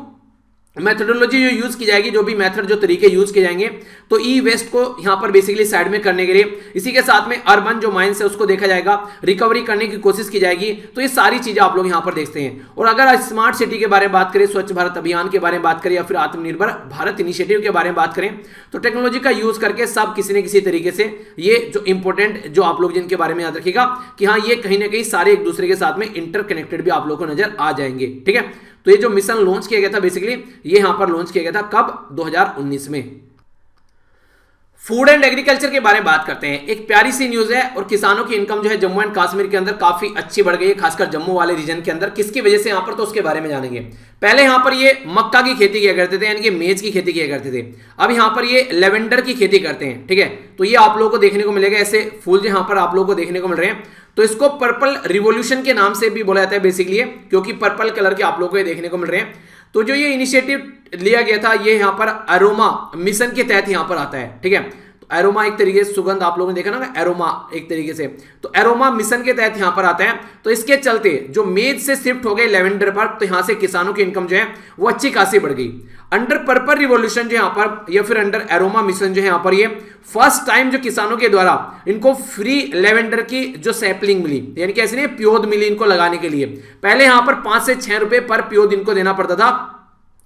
मेथोडोलॉजी जो यूज की जाएगी, जो भी मेथड जो तरीके यूज किए जाएंगे, तो ई वेस्ट को यहां पर बेसिकली साइड में करने के लिए, इसी के साथ में अर्बन जो माइंस है उसको देखा जाएगा, रिकवरी करने की कोशिश की जाएगी। तो ये सारी चीजें आप लोग यहां पर देखते हैं। और अगर स्मार्ट सिटी के बारे में बात करें, स्वच्छ भारत अभियान के बारे में बात करें, या फिर आत्मनिर्भर भारत इनिशिएटिव के बारे में बात करें, तो टेक्नोलॉजी का यूज करके सब किसी न किसी तरीके से ये जो इंपॉर्टेंट जो आप लोग जिनके बारे में याद रखिएगा कि हाँ ये कहीं ना कहीं सारे एक दूसरे के साथ में इंटरकनेक्टेड भी आप लोग को नजर आ जाएंगे, ठीक है। तो ये जो मिशन लॉन्च किया गया था बेसिकली ये यहां पर लॉन्च किया गया था कब, 2019 में। फूड एंड एग्रीकल्चर के बारे में बात करते हैं। एक प्यारी सी न्यूज है, और किसानों की इनकम जो है जम्मू एंड कश्मीर के अंदर काफी अच्छी बढ़ गई है, खासकर जम्मू वाले रीजन के अंदर। किसकी वजह से यहां पर, तो उसके बारे में जानेंगे। पहले यहां पर ये मक्का की खेती किया करते थे, यानी कि मेज की खेती किया करते थे। अब यहां पर ये लेवेंडर की खेती करते हैं, ठीक है। तो ये आप लोगों को देखने को मिलेगा, ऐसे फूल यहां पर आप लोगों को देखने को मिल रहे हैं। तो इसको पर्पल रिवॉल्यूशन के नाम से भी बोला जाता है बेसिकली, क्योंकि पर्पल कलर के आप लोगों को ये देखने को मिल रहे हैं। तो जो ये इनिशिएटिव लिया गया था ये यहाँ पर अरोमा मिशन के तहत यहाँ पर आता है, ठीक है। तो एरोमा एक तरीके से सुगंध आप लोगों ने देखा ना, एरोमा एक तरीके से, तो एरोमा मिशन के तहत यहाँ पर आता है। तो इसके चलते जो मेज से शिफ्ट हो गए लेवेंडर पर, तो यहाँ से किसानों की इनकम जो है वो अच्छी खासी बढ़ गई। अंडर पर्पल रिवॉल्यूशन जो यहाँ पर, या फिर अंडर एरोमा मिशन जो है यहाँ पर, ये फर्स्ट टाइम जो किसानों के द्वारा इनको फ्री लेवेंडर की जो सैपलिंग मिली, यानी कि ऐसे नहीं प्योद मिली इनको लगाने के लिए। पहले यहाँ पर 5 से 6 रुपए पर प्योद इनको देना पड़ता था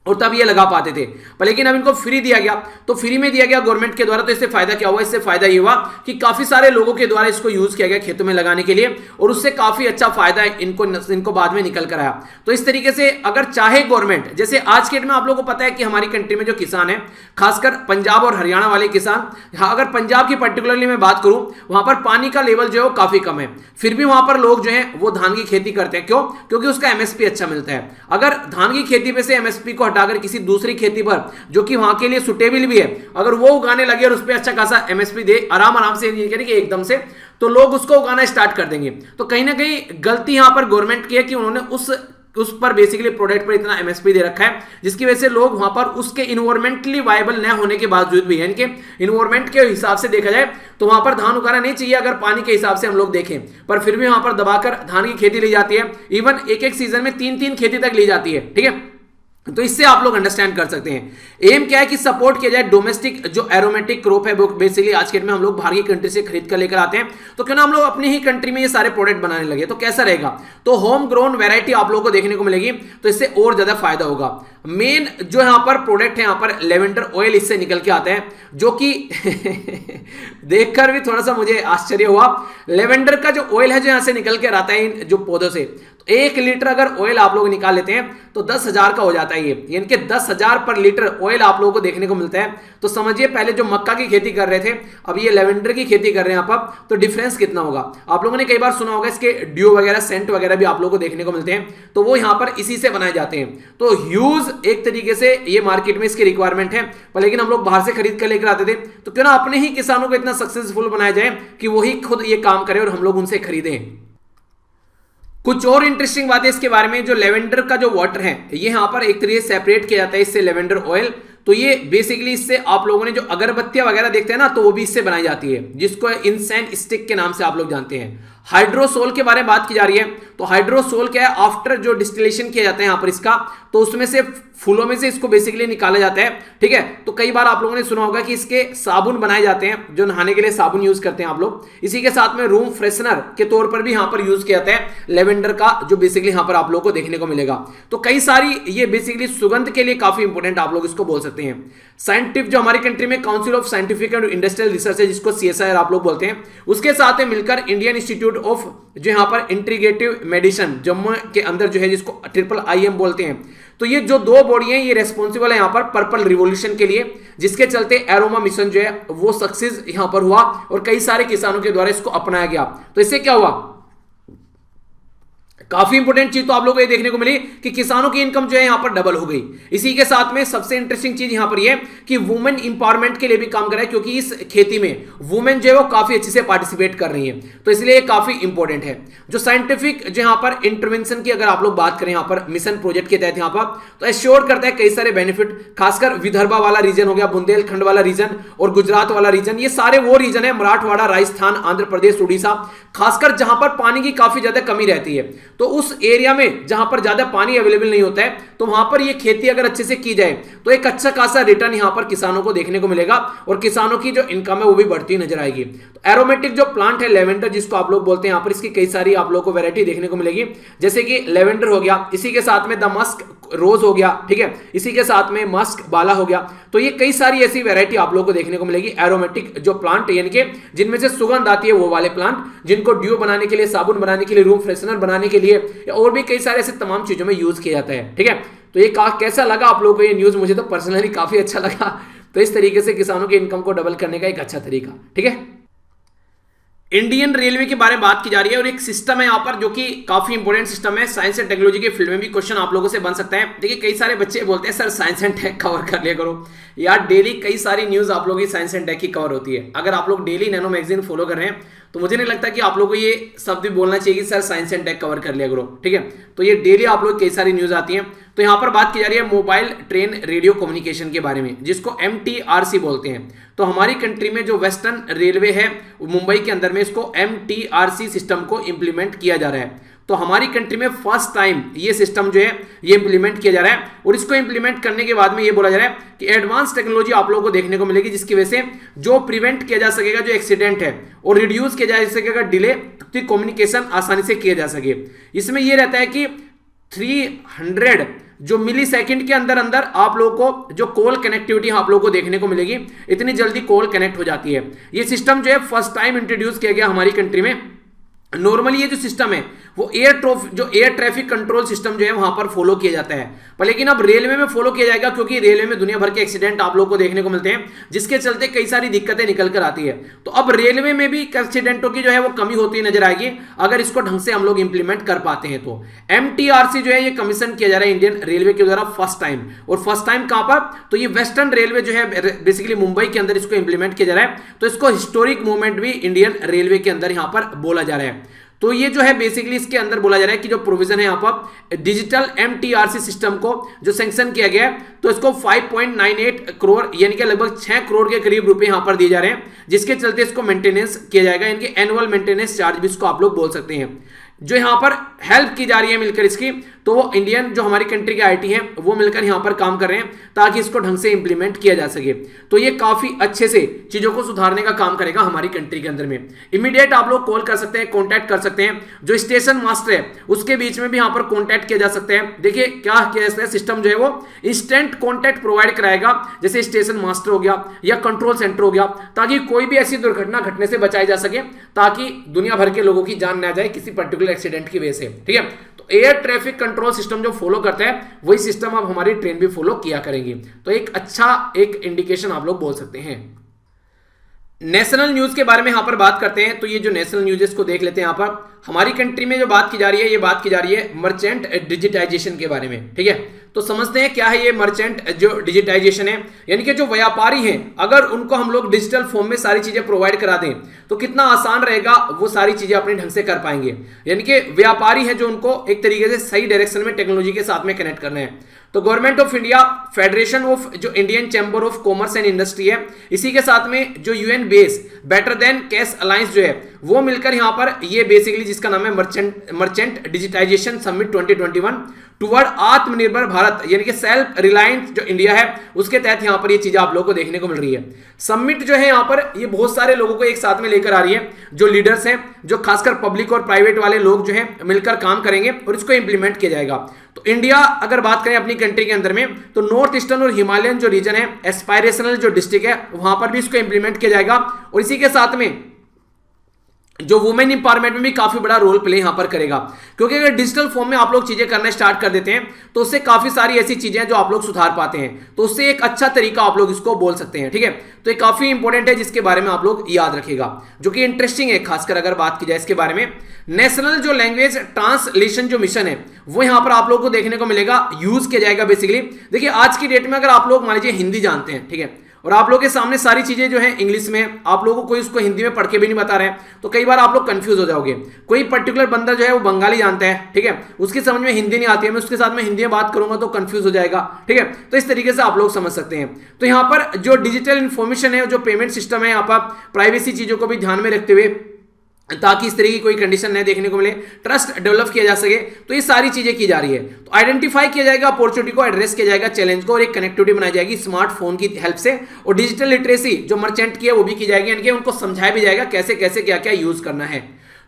और तब ये लगा पाते थे, पर लेकिन अब इनको फ्री दिया गया। तो फ्री में दिया गया गवर्नमेंट के द्वारा। तो इससे फायदा क्या हुआ, इससे फायदा ये हुआ कि काफी सारे लोगों के द्वारा इसको यूज किया गया खेतों में लगाने के लिए, और उससे काफी अच्छा फायदा इनको बाद में निकल कर आया। तो इस तरीके से अगर चाहे गवर्नमेंट, जैसे आज के डेट में आप लोगों को पता है कि हमारी कंट्री में जो किसान है, खासकर पंजाब और हरियाणा वाले किसान, अगर पंजाब की पर्टिकुलरली मैं बात करूं, वहां पर पानी का लेवल जो है वो काफी कम है, फिर भी वहां पर लोग जो है वो धान की खेती करते हैं। क्यों? क्योंकि उसका एमएसपी अच्छा मिलता है। अगर धान की खेती पे से एमएसपी को हटाकर किसी दूसरी खेती पर जो कि वहां के लिए सुटेबल भी है, अगर वो उगाने लगे और उस पर अच्छा खासा एमएसपी दे आराम से, यानी कि एकदम से, तो लोग उसको उगाना स्टार्ट कर देंगे। तो कहीं ना कहीं गलती यहां पर गवर्नमेंट की है कि उन्होंने उस पर बेसिकली प्रोडक्ट पर इतना एमएसपी दे रखा है, जिसकी वजह से लोग वहां पर उसके इन्वायरमेंटली वायबल न होने के बावजूद भी, यानी कि इन्वायरमेंट के हिसाब से देखा जाए तो वहां पर धान उगाना नहीं चाहिए अगर पानी के हिसाब से हम लोग देखें, पर फिर भी वहां पर दबाकर धान की खेती ली जाती है। इवन एक सीजन में 3-3 खेती तक ली जाती है, ठीक है। तो इससे आप लोग अंडरस्टैंड कर सकते हैं एम क्या है कि सपोर्ट किया जाए डोमेस्टिक जो एरोमेटिक क्रॉप है वो बेसिकली आज के डेट में हम लोग बाहर की कंट्री से खरीद कर लेकर आते हैं, तो क्यों ना हम लोग अपनी ही कंट्री में ये सारे प्रोडक्ट बनाने लगे, तो कैसा रहेगा, तो होम ग्रोन वैरायटी आप लोगों को देखने को मिलेगी, तो इससे और ज्यादा फायदा होगा। मेन जो यहाँ पर प्रोडक्ट है यहाँ पर लेवेंडर ऑयल इससे निकल के आता है, जो कि देखकर भी थोड़ा सा मुझे आश्चर्य हुआ। लेवेंडर का जो ऑयल है जो यहाँ से निकल के आता है इन जो पौधों से, तो 1 लीटर अगर ऑयल आप लोग निकाल लेते हैं तो 10,000 का हो जाता है ये, यानी कि 10,000 पर लीटर ऑयल आप लोगों को देखने को मिलता है। तो समझिए पहले जो मक्का की खेती कर रहे थे, अब ये लेवेंडर की खेती कर रहे हैं आप, तो डिफरेंस कितना होगा। आप लोगों ने कई बार सुना होगा इसके ड्यू वगैरह सेंट वगैरह भी आप लोगों को देखने को मिलते हैं, तो वो यहाँ पर इसी से बनाए जाते हैं। तो ह्यूज एक तरीके से ये मार्केट में इसकी रिक्वायरमेंट है, पर लेकिन हम लोग बाहर से खरीद कर लेकर आते थे, तो क्यों ना अपने ही किसानों को इतना सक्सेसफुल बनाया जाए कि वही खुद ये काम करें और हम लोग उनसे खरीदें। कुछ और इंटरेस्टिंग बातें इसके बारे में, जो लेवेंडर का जो वाटर है ये यहाँ पर एक तरीके से सेपरेट किया जाता है इससे लेवेंडर ऑयल, तो ये बेसिकली इससे आप लोगों ने जो अगरबत्तियां वगैरह देखते हैं ना, तो वो भी इससे बनाई जाती है, जिसको इंसेंस स्टिक के नाम से आप लोग जानते हैं। हाइड्रोसोल के बारे में बात की जा रही है, तो हाइड्रोसोल क्या है, आफ्टर जो डिस्टिलेशन किया जाता है यहाँ पर इसका, तो उसमें से फूलों में से इसको बेसिकली निकाला जाता है, ठीक है। तो कई बार आप लोगों ने सुना होगा कि इसके साबुन बनाए जाते हैं, जो नहाने के लिए साबुन यूज करते हैं आप लोग। इसी के साथ में रूम फ्रेशनर के तौर पर भी यहाँ पर यूज किया जाता है लेवेंडर का, जो बेसिकली यहाँ पर आप लोग को देखने को मिलेगा। तो कई सारी ये बेसिकली सुगंध के लिए काफी इंपॉर्टेंट आप लोग इसको बोल सकते हैं। साइंटिफिक जो हमारी कंट्री में council of scientific and industrial research है, जिसको CSIR आप लोग बोलते हैं, उसके साथ में मिलकर इंडियन इंस्टीट्यूट ऑफ जो यहाँ पर इंटीग्रेटिव मेडिसिन जम्मू के अंदर जो है, जिसको IIIM बोलते हैं, तो ये जो 2 बॉडी हैं ये रेस्पॉन्सिबल है यहाँ पर पर्पल रिवॉल्यूशन के लिए, जिसके चलते एरोमा मिशन जो है वो सक्सेस यहाँ पर हुआ और कई सारे किसानों के द्वारा इसको अपनाया गया। तो इससे क्या हुआ, काफी इंपोर्टेंट चीज तो आप लोगों को ये देखने को मिली कि किसानों की इनकम जो है यहां पर डबल हो गई। इसी के साथ में सबसे इंटरेस्टिंग चीज यहां पर ये कि वुमेन इंपावरमेंट के लिए भी काम कर रहा है, क्योंकि इस खेती में वुमेन जो है वो काफी अच्छे से पार्टिसिपेट कर रही है, तो इसलिए काफी इंपॉर्टेंट है। जो साइंटिफिक जो यहां पर इंटरवेंशन की अगर आप लोग बात करें यहां पर मिशन प्रोजेक्ट के तहत यहां पर, तो एश्योर करता है कई सारे बेनिफिट, खासकर विदर्भा वाला रीजन हो गया, बुंदेलखंड वाला रीजन और गुजरात वाला रीजन, ये सारे वो रीजन है, मराठवाड़ा, राजस्थान, आंध्र प्रदेश, उड़ीसा, खासकर जहां पर पानी की काफी ज्यादा कमी रहती है, तो उस एरिया में जहां पर ज्यादा पानी अवेलेबल नहीं होता है, तो वहां पर ये खेती अगर अच्छे से की जाए तो एक अच्छा खासा रिटर्न यहां पर किसानों को देखने को मिलेगा और किसानों की जो इनकम है वो भी बढ़ती नजर आएगी। तो एरोमेटिक जो प्लांट है लेवेंडर, जिसको आप लोग बोलते हैं, यहां पर इसकी कई सारी आप लोगों को वैरायटी देखने को मिलेगी, जैसे कि लेवेंडर हो गया, इसी के साथ में दमस्क रोज हो गया, ठीक है, इसी के साथ में मस्क बाला हो गया, तो ये कई सारी ऐसी वैरायटी आप लोगों को देखने को मिलेगी एरोमेटिक जो प्लांट, यानी कि जिनमें से सुगंध आती है वो वाले प्लांट, जिनको ड्यू बनाने के लिए, साबुन बनाने के लिए, रूम फ्रेशनर बनाने के लिए और भी कई सारे ऐसे तमाम चीजों में यूज किया जाता है, ठीक है। तो ये कैसा लगा आप लोगों को ये न्यूज, मुझे तो पर्सनली काफी अच्छा लगा। तो इस तरीके से किसानों की इनकम को डबल करने का एक अच्छा तरीका, ठीक है। इंडियन रेलवे के बारे में बात की जा रही है और एक सिस्टम है यहाँ पर जो कि काफी इंपॉर्टेंट सिस्टम है, साइंस एंड टेक्नोलॉजी के फील्ड में भी क्वेश्चन आप लोगों से बन सकता है। देखिए कई सारे बच्चे बोलते हैं sir science and tech cover कर लिया करो, यार डेली कई सारी न्यूज आप लोगों की साइंस एंड टेक की कवर होती है। अगर आप लोग डेली नैनो मैगजीन फॉलो कर रहे हैं तो मुझे नहीं लगता कि आप लोगों को ये शब्द भी बोलना चाहिए कि sir science and tech cover कर लिया करो, ठीक है। तो ये डेली आप लोग कई सारी न्यूज आती हैं। तो यहाँ पर बात की जा रही है मोबाइल ट्रेन रेडियो कम्युनिकेशन के बारे में, जिसको MTRC बोलते हैं। तो हमारी कंट्री में जो वेस्टर्न रेलवे है मुंबई के अंदर में इसको MTRC सिस्टम को इंप्लीमेंट किया जा रहा है। तो हमारी कंट्री में फर्स्ट टाइम ये सिस्टम जो है ये इंप्लीमेंट किया जा रहा है और इसको इंप्लीमेंट करने के बाद में ये बोला जा रहा है कि एडवांस टेक्नोलॉजी आप लोगों को देखने को मिलेगी, जिसकी वजह से जो प्रिवेंट किया जा सकेगा जो एक्सीडेंट है और रिड्यूस किया जा सकेगा डिले, तो कम्युनिकेशन आसानी से किया जा सके। इसमें यह रहता है कि 300 जो मिली सेकंड के अंदर अंदर आप लोगों को जो कॉल कनेक्टिविटी आप लोगों को देखने को मिलेगी, इतनी जल्दी कॉल कनेक्ट हो जाती है। ये सिस्टम जो है फर्स्ट टाइम इंट्रोड्यूस किया गया हमारी कंट्री में। नॉर्मली ये जो सिस्टम है वो एयर ट्रैफिक कंट्रोल सिस्टम जो है वहां पर फॉलो किया जाता है, पर लेकिन अब रेलवे में फॉलो किया जाएगा, क्योंकि रेलवे में दुनिया भर के एक्सीडेंट आप लोगों को देखने को मिलते हैं, जिसके चलते कई सारी दिक्कतें निकल कर आती है। तो अब रेलवे में भी एक्सीडेंटों की जो है वो कमी होती नजर आएगी अगर इसको ढंग से हम लोग इंप्लीमेंट कर पाते हैं। तो MTRC जो है ये कमीशन किया जा रहा है इंडियन रेलवे के द्वारा फर्स्ट टाइम, और फर्स्ट टाइम कहां पर, तो ये वेस्टर्न रेलवे जो है बेसिकली मुंबई के अंदर इसको इंप्लीमेंट किया जा रहा है। तो इसको हिस्टोरिक मूवमेंट भी इंडियन रेलवे के अंदर यहां पर बोला जा रहा है। तो ये जो है बेसिकली इसके अंदर बोला जा रहा है कि जो प्रोविजन है यहाँ पर डिजिटल MTRC सिस्टम को जो सैंक्शन किया गया है, तो इसको 5.98 करोड़ यानी कि लगभग 6 करोड़ के करीब रुपए यहाँ पर दिए जा रहे हैं, जिसके चलते इसको मेंटेनेंस किया जाएगा, इनके एनुअल मेंटेनेंस चार्ज भी इसको आप लोग बोल सकते हैं। जो यहाँ पर हेल्प की जा रही है मिलकर इसकी, तो वो इंडियन जो हमारी कंट्री के आईटी हैं वो मिलकर यहाँ पर काम कर रहे हैं ताकि इसको ढंग से इंप्लीमेंट किया जा सके। तो ये काफी अच्छे से चीजों को सुधारने का काम करेगा हमारी कंट्री के अंदर में। इमीडिएट आप लोग कॉल कर सकते हैं, कॉन्टैक्ट कर सकते हैं, जो स्टेशन मास्टर है उसके बीच में भी यहाँ पर कॉन्टैक्ट किया जा सकता है। देखिए क्या किया सिस्टम जो है वो इंस्टेंट कॉन्टैक्ट प्रोवाइड कराएगा, जैसे स्टेशन मास्टर हो गया या कंट्रोल सेंटर हो गया, ताकि कोई भी ऐसी दुर्घटना घटने से बचाई जा सके, ताकि दुनिया भर के लोगों की जान ना जाए किसी पर्टिकुलर एक्सीडेंट की वजह से। ठीक है, तो एयर ट्रैफिक कंट्रोल सिस्टम जो फॉलो करता है वही सिस्टम अब हमारी ट्रेन भी फॉलो किया करेंगी। तो एक अच्छा एक इंडिकेशन आप लोग बोल सकते हैं। नेशनल न्यूज के बारे में यहां पर बात करते हैं। तो ये जो नेशनल न्यूज है इसको देख लेते हैं। यहां पर हमारी कंट्री में जो बात की जा रही है, ये बात की जा रही है मर्चेंट डिजिटाइजेशन के बारे में। ठीक है, तो समझते हैं क्या है ये मर्चेंट जो डिजिटाइजेशन है। यानी कि जो व्यापारी हैं अगर उनको हम लोग डिजिटल फॉर्म में सारी चीजें प्रोवाइड करा दें तो कितना आसान रहेगा, वो सारी चीजें अपने ढंग से कर पाएंगे। यानी कि व्यापारी है जो उनको एक तरीके से सही डायरेक्शन में टेक्नोलॉजी के साथ में कनेक्ट करना है। तो government of India, federation of जो Indian chamber of commerce and industry है, इसी के साथ में जो UN base better than cash alliance जो है वो मिलकर यहां पर ये बेसिकली जिसका नाम है मर्चेंट डिजिटाइजेशन समिट 2021 टुवर्ड आत्मनिर्भर भारत यानी कि सेल्फ रिलायंस जो इंडिया है उसके तहत यहां पर ये चीजें आप लोगों को देखने को मिल रही है। समिट जो है यहां पर ये बहुत सारे लोगों को एक साथ में लेकर आ रही है, जो लीडर्स हैं, जो खासकर पब्लिक और प्राइवेट वाले लोग जो है मिलकर काम करेंगे और इसको इंप्लीमेंट किया जाएगा। तो इंडिया अगर बात करें अपनी कंट्री के अंदर में तो नॉर्थ ईस्टर्न और हिमालयन जो रीजन है, एस्पायरेशनल जो डिस्ट्रिक्ट है वहां पर भी इसको इंप्लीमेंट किया जाएगा और इसी के साथ में जो वुमेन इंपावरमेंट में भी काफी बड़ा रोल प्ले यहां पर करेगा। क्योंकि अगर डिजिटल फॉर्म में आप लोग चीजें करना स्टार्ट कर देते हैं तो उससे काफी सारी ऐसी चीजें हैं जो आप लोग सुधार पाते हैं, तो उससे एक अच्छा तरीका आप लोग इसको बोल सकते हैं। ठीक है, तो ये काफी इंपॉर्टेंट है जिसके बारे में आप लोग याद रखिएगा, जो कि इंटरेस्टिंग है। खासकर अगर बात की जाए इसके बारे में, नेशनल जो लैंग्वेज ट्रांसलेशन जो मिशन है वो यहां पर आप लोग को देखने को मिलेगा, यूज किया जाएगा। बेसिकली देखिए आज की डेट में अगर आप लोग मान लीजिए हिंदी जानते हैं, ठीक है, और आप लोगों के सामने सारी चीजें जो है इंग्लिश में, आप लोगों को कोई उसको हिंदी में पढ़ के भी नहीं बता रहे हैं, तो कई बार आप लोग कंफ्यूज हो जाओगे। कोई पर्टिकुलर बंदा जो है वो बंगाली जानता है, ठीक है, उसकी समझ में हिंदी नहीं आती है, मैं उसके साथ में हिंदी में बात करूंगा तो कंफ्यूज हो जाएगा। ठीक है, तो इस तरीके से आप लोग समझ सकते हैं। तो यहाँ पर जो डिजिटल इंफॉर्मेशन है, जो पेमेंट सिस्टम है, यहाँ पर प्राइवेसी चीजों को भी ध्यान में रखते हुए, ताकि इस तरह की कोई कंडीशन नहीं देखने को मिले, ट्रस्ट डेवलप किया जा सके, तो ये सारी चीजें की जा रही है। तो आइडेंटिफाई किया जाएगा अपॉर्चुनिटी को, एड्रेस किया जाएगा चैलेंज को, और एक कनेक्टिविटी बनाई जाएगी स्मार्टफोन की हेल्प से, और डिजिटल लिटरेसी जो मर्चेंट की है वो भी की जाएगी, यानी कि उनको समझाया भी जाएगा कैसे कैसे क्या क्या यूज करना है।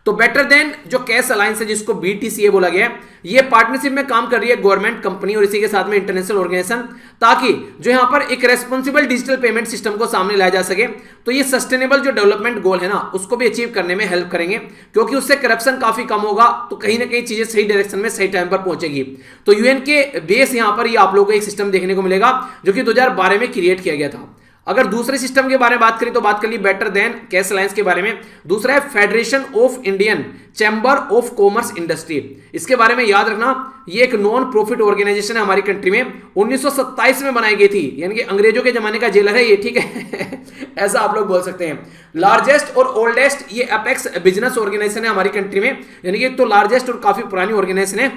तो बेटर देन जो कैश अलायंस है जिसको BTCA बोला गया है, ये पार्टनरशिप में काम कर रही है गवर्नमेंट कंपनी और इसी के साथ में इंटरनेशनल ऑर्गेनाइजेशन, ताकि जो यहां पर एक रेस्पॉन्सिबल डिजिटल पेमेंट सिस्टम को सामने लाया जा सके। तो ये सस्टेनेबल जो डेवलपमेंट गोल है ना उसको भी अचीव करने में हेल्प करेंगे, क्योंकि उससे करप्शन काफी कम होगा, तो कहीं ना कहीं चीजें सही डायरेक्शन में सही टाइम पर पहुंचेगी। तो यूएन के बेस यहां पर ये आप लोगों को एक सिस्टम देखने को मिलेगा जो कि 2012 में क्रिएट किया गया था। अगर दूसरे सिस्टम के बारे में बात करें तो बात कर ली बेटर देन कैश अलायंस के बारे में। दूसरा है federation of Indian chamber of commerce industry. इसके बारे में याद रखना, ये एक नॉन प्रॉफिट ऑर्गेनाइजेशन है हमारी कंट्री में, 1927 में बनाई गई थी, यानी कि अंग्रेजों के जमाने का जेलर है ये। ठीक है ऐसा आप लोग बोल सकते हैं। लार्जेस्ट और ओल्डेस्ट ये अपेक्स बिजनेस ऑर्गेनाइजेशन है हमारी कंट्री में, यानी कि तो लार्जेस्ट और काफी पुरानी ऑर्गेनाइजेशन है,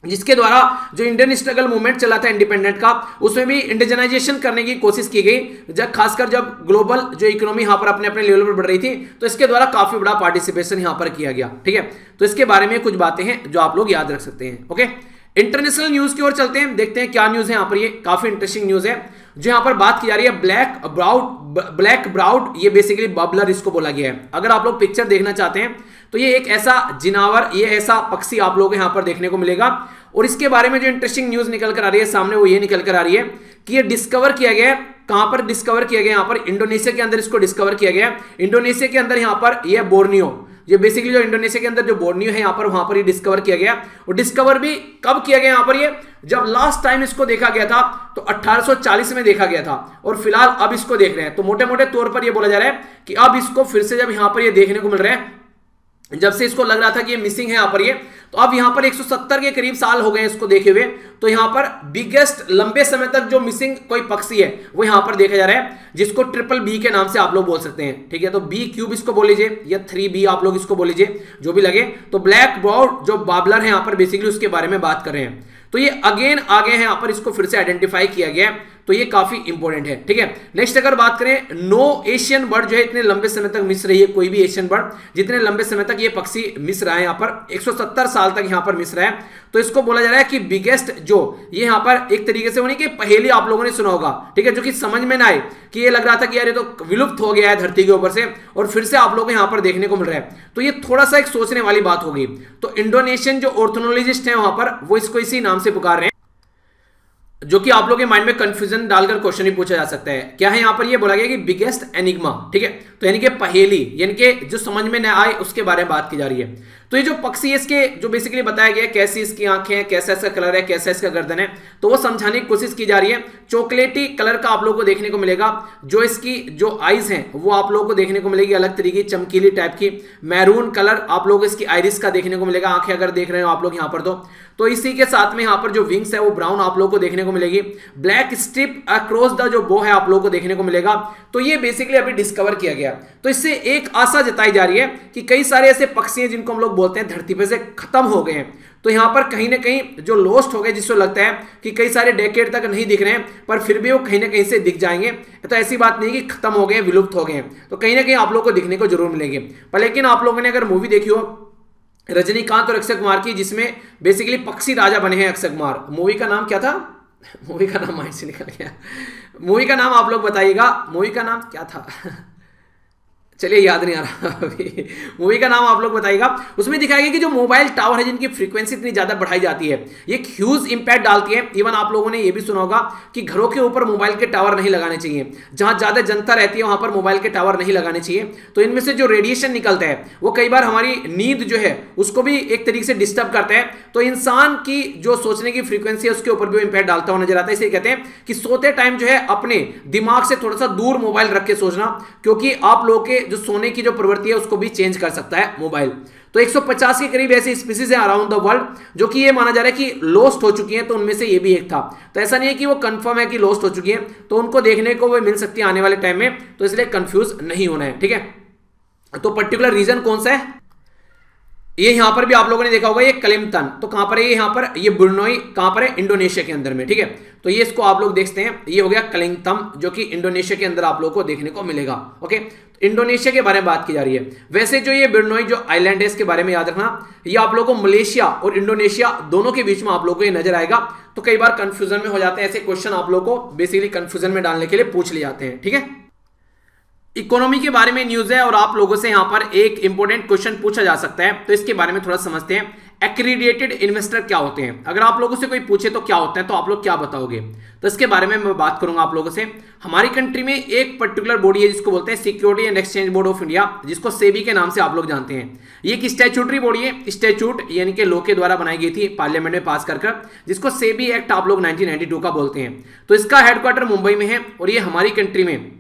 जिसके द्वारा जो इंडियन स्ट्रगल मूवमेंट चला था इंडिपेंडेंट का, उसमें भी इंडिजनाइजेशन करने की कोशिश की गई, जब खासकर जब ग्लोबल जो इकोनॉमी यहां पर अपने अपने लेवल पर बढ़ रही थी, तो इसके द्वारा काफी बड़ा पार्टिसिपेशन यहां पर किया गया। ठीक है, तो इसके बारे में कुछ बातें हैं जो आप लोग याद रख सकते हैं। ओके, इंटरनेशनल न्यूज की ओर चलते हैं, देखते हैं क्या न्यूज है यहाँ पर। ये काफी इंटरेस्टिंग न्यूज है जो यहाँ पर बात की जा रही है ब्लैक ब्राउड, ये बेसिकली बबलर इसको बोला गया है। अगर आप लोग पिक्चर देखना चाहते हैं तो ये एक ऐसा जिनावर, ये ऐसा पक्षी आप लोगों को यहाँ पर देखने को मिलेगा, और इसके बारे में जो इंटरेस्टिंग न्यूज निकल कर आ रही है सामने वो ये निकल कर आ रही है कि ये डिस्कवर किया गया है। कहां पर डिस्कवर किया गया? यहाँ पर इंडोनेशिया के अंदर इसको डिस्कवर किया गया। इंडोनेशिया के अंदर यहाँ पर ये बोर्नियो, ये बेसिकली जो इंडोनेशिया के अंदर जो बोर्नियो है यहाँ पर, वहां पर ये डिस्कवर किया गया। और डिस्कवर भी कब किया गया? यहाँ पर ये जब लास्ट टाइम इसको देखा गया था तो 1840 में देखा गया था, और फिलहाल अब इसको देख रहे हैं। तो मोटे मोटे तौर पर ये बोला जा रहा है कि अब इसको फिर से जब यहाँ पर ये देखने को मिल रहा है, जब से इसको लग रहा था कि ये मिसिंग है यहाँ पर ये, तो अब यहाँ पर 170 के करीब साल हो गए इसको देखे हुए। तो यहाँ पर बिगेस्ट लंबे समय तक जो मिसिंग कोई पक्षी है वो यहाँ पर देखा जा रहा है, जिसको BBB के नाम से आप लोग बोल सकते हैं। ठीक है, तो B³ इसको बोल लीजिए या 3B आप लोग इसको बोल लीजिए, जो भी लगे। तो ब्लैक ब्राउड जो बाबलर है यहाँ पर बेसिकली उसके बारे में बात कर रहे हैं। तो ये अगेन आ गए हैं यहाँ पर, इसको फिर से आइडेंटिफाई किया गया। तो ये काफी इंपॉर्टेंट है, ठीक है। नेक्स्ट अगर बात करें, नो एशियन बर्ड जो है इतने लंबे समय तक मिस रही है, कोई भी एशियन बर्ड जितने लंबे समय तक ये पक्षी मिस रहा है, यहाँ पर 170 साल तक यहाँ पर मिस रहा है, तो इसको बोला जा रहा है कि बिगेस्ट, जो ये यहाँ पर एक तरीके से होनी कि पहेली आप लोगों ने सुना होगा, ठीक है, जो कि समझ में ना आए कि ये लग रहा था कि यार ये तो विलुप्त हो गया है धरती के ऊपर से और फिर से आप लोगों को यहाँ पर देखने को मिल रहा है, तो ये थोड़ा सा एक सोचने वाली बात होगी। तो इंडोनेशियन जो ऑर्थोनोलॉजिस्ट हैं वहां पर, वो इसको इसी नाम से पुकार रहे हैं, जो कि आप लोगों के माइंड में कंफ्यूजन डालकर क्वेश्चन भी पूछा जा सकता है। क्या है यहाँ पर, ये बोला गया कि बिगेस्ट एनिग्मा, ठीक है, तो यानी कि पहेली, यानी कि जो समझ में न आए उसके बारे में बात की जा रही है। तो ये जो पक्षी है इसके जो बेसिकली बताया गया कैसी इसकी आंखें हैं, कैसा इसका कलर है, कैसा इसका गर्दन है, तो वो समझाने की कोशिश की जा रही है। चॉकलेटी कलर का आप लोगों को देखने को मिलेगा, जो इसकी जो आईज हैं वो आप लोगों को देखने को मिलेगी अलग तरीके की चमकीली टाइप की। मैरून कलर आप लोगों को इसकी आइरिस का देखने को मिलेगा, आंखें अगर देख रहे हो आप लोग यहाँ पर, तो इसी के साथ में यहाँ पर जो विंग्स है वो ब्राउन आप लोगों को देखने को मिलेगी। ब्लैक स्ट्रिप अक्रॉस द जो बो है आप लोगों को देखने को मिलेगा। तो ये बेसिकली अभी डिस्कवर किया गया, तो इससे एक आशा जताई जा रही है कि कई सारे ऐसे पक्षी हैं जिनको हम लोग बोलते हैं धरती पे से खत्म हो गए हैं, तो यहाँ पर कहीं ना कहीं जो लॉस्ट हो गए, जिसको लगता है कि कई सारे डेकेड तक नहीं दिख रहे हैं, पर फिर भी वो कहीं ना कहीं से दिख जाएंगे। तो ऐसी बात नहीं कि खत्म हो गए, विलुप्त हो गए, तो कहीं ना कहीं आप लोग को दिखने को जरूर मिलेंगे। पर लेकिन आप लोगों ने अगर मूवी देखी हो रजनीकांत और अक्षय कुमार की, जिसमें बेसिकली पक्षी राजा बने हैं अक्षय कुमार, मूवी का नाम क्या था, मूवी का नाम माइंड से निकल गया, मूवी का नाम आप लोग बताइएगा, मूवी का नाम क्या था चलिए याद नहीं आ रहा अभी, मूवी का नाम आप लोग बताइएगा। उसमें दिखाया गया कि जो मोबाइल टावर है जिनकी फ्रीक्वेंसी इतनी ज्यादा बढ़ाई जाती है, ये एक ह्यूज इंपैक्ट डालती है। इवन आप लोगों ने ये भी सुना होगा कि घरों के ऊपर मोबाइल के टावर नहीं लगाने चाहिए, जहां ज्यादा जनता रहती है वहां पर मोबाइल के टावर नहीं लगाने चाहिए। तो इनमें से जो रेडिएशन निकलता है वो कई बार हमारी नींद जो है उसको भी एक तरीके से डिस्टर्ब करता है, तो इंसान की जो सोचने की फ्रीक्वेंसी है उसके ऊपर भी इंपैक्ट डालता हुआ नजर आता है। इसलिए कहते हैं कि सोते टाइम जो है अपने दिमाग से थोड़ा सा दूर मोबाइल रख के सोचना, क्योंकि आप लोगों के जो सोने की जो प्रवृत्ति है उसको भी चेंज कर सकता है मोबाइल। तो 150 के करीब ऐसी स्पीसीज है अराउंड द वर्ल्ड जो कि ये माना जा रहा है कि लॉस्ट हो चुकी हैं, तो उनमें से ये भी एक था। तो ऐसा नहीं है कि वो कंफर्म है कि लॉस्ट हो चुकी है, तो उनको देखने को वो मिल सकती है आने वाले टाइम में, तो इसलिए कंफ्यूज नहीं होना है, ठीक है। तो पर्टिकुलर रीजन कौन सा है, ये यहां पर भी आप लोगों ने देखा होगा, ये कलिमतन, तो कहां पर है, यहाँ पर ये बुर्नोई कहां पर है, इंडोनेशिया के अंदर में, ठीक है। तो ये इसको आप लोग देखते हैं, ये हो गया कलिंगतम, जो कि इंडोनेशिया के अंदर आप लोगों को देखने को मिलेगा। ओके, इंडोनेशिया के बारे में बात की जा रही है। वैसे जो ये बुर्नोई जो आइलैंड है इसके बारे में याद रखना, ये आप लोगों को मलेशिया और इंडोनेशिया दोनों के बीच में आप लोगों को ये नजर आएगा। तो कई बार कंफ्यूजन में हो जाते हैं, ऐसे क्वेश्चन आप लोगों को बेसिकली कंफ्यूजन में डालने के लिए पूछ लिए जाते हैं, ठीक है। इकोनॉमी के बारे में न्यूज है और आप लोगों से यहां पर एक इंपॉर्टेंट क्वेश्चन पूछा जा सकता है, तो इसके बारे में थोड़ा समझते हैं। एक्रीडिएटेड इन्वेस्टर क्या होते हैं, अगर आप लोगों से कोई पूछे तो क्या होता है, तो आप लोग क्या बताओगे, तो इसके बारे में मैं बात करूंगा आप लोगों से। हमारी कंट्री में एक पर्टिकुलर बॉडी है जिसको बोलते हैं security and exchange board of India, जिसको सेबी के नाम से आप लोग जानते हैं। ये एक स्टैट्यूटरी बॉडी है, स्टैट्यूट यानी कि लॉ के द्वारा बनाई गई थी पार्लियामेंट में पास कर, जिसको सेबी एक्ट आप लोग 1992 का बोलते हैं। तो इसका हेडक्वार्टर मुंबई में है और ये हमारी कंट्री में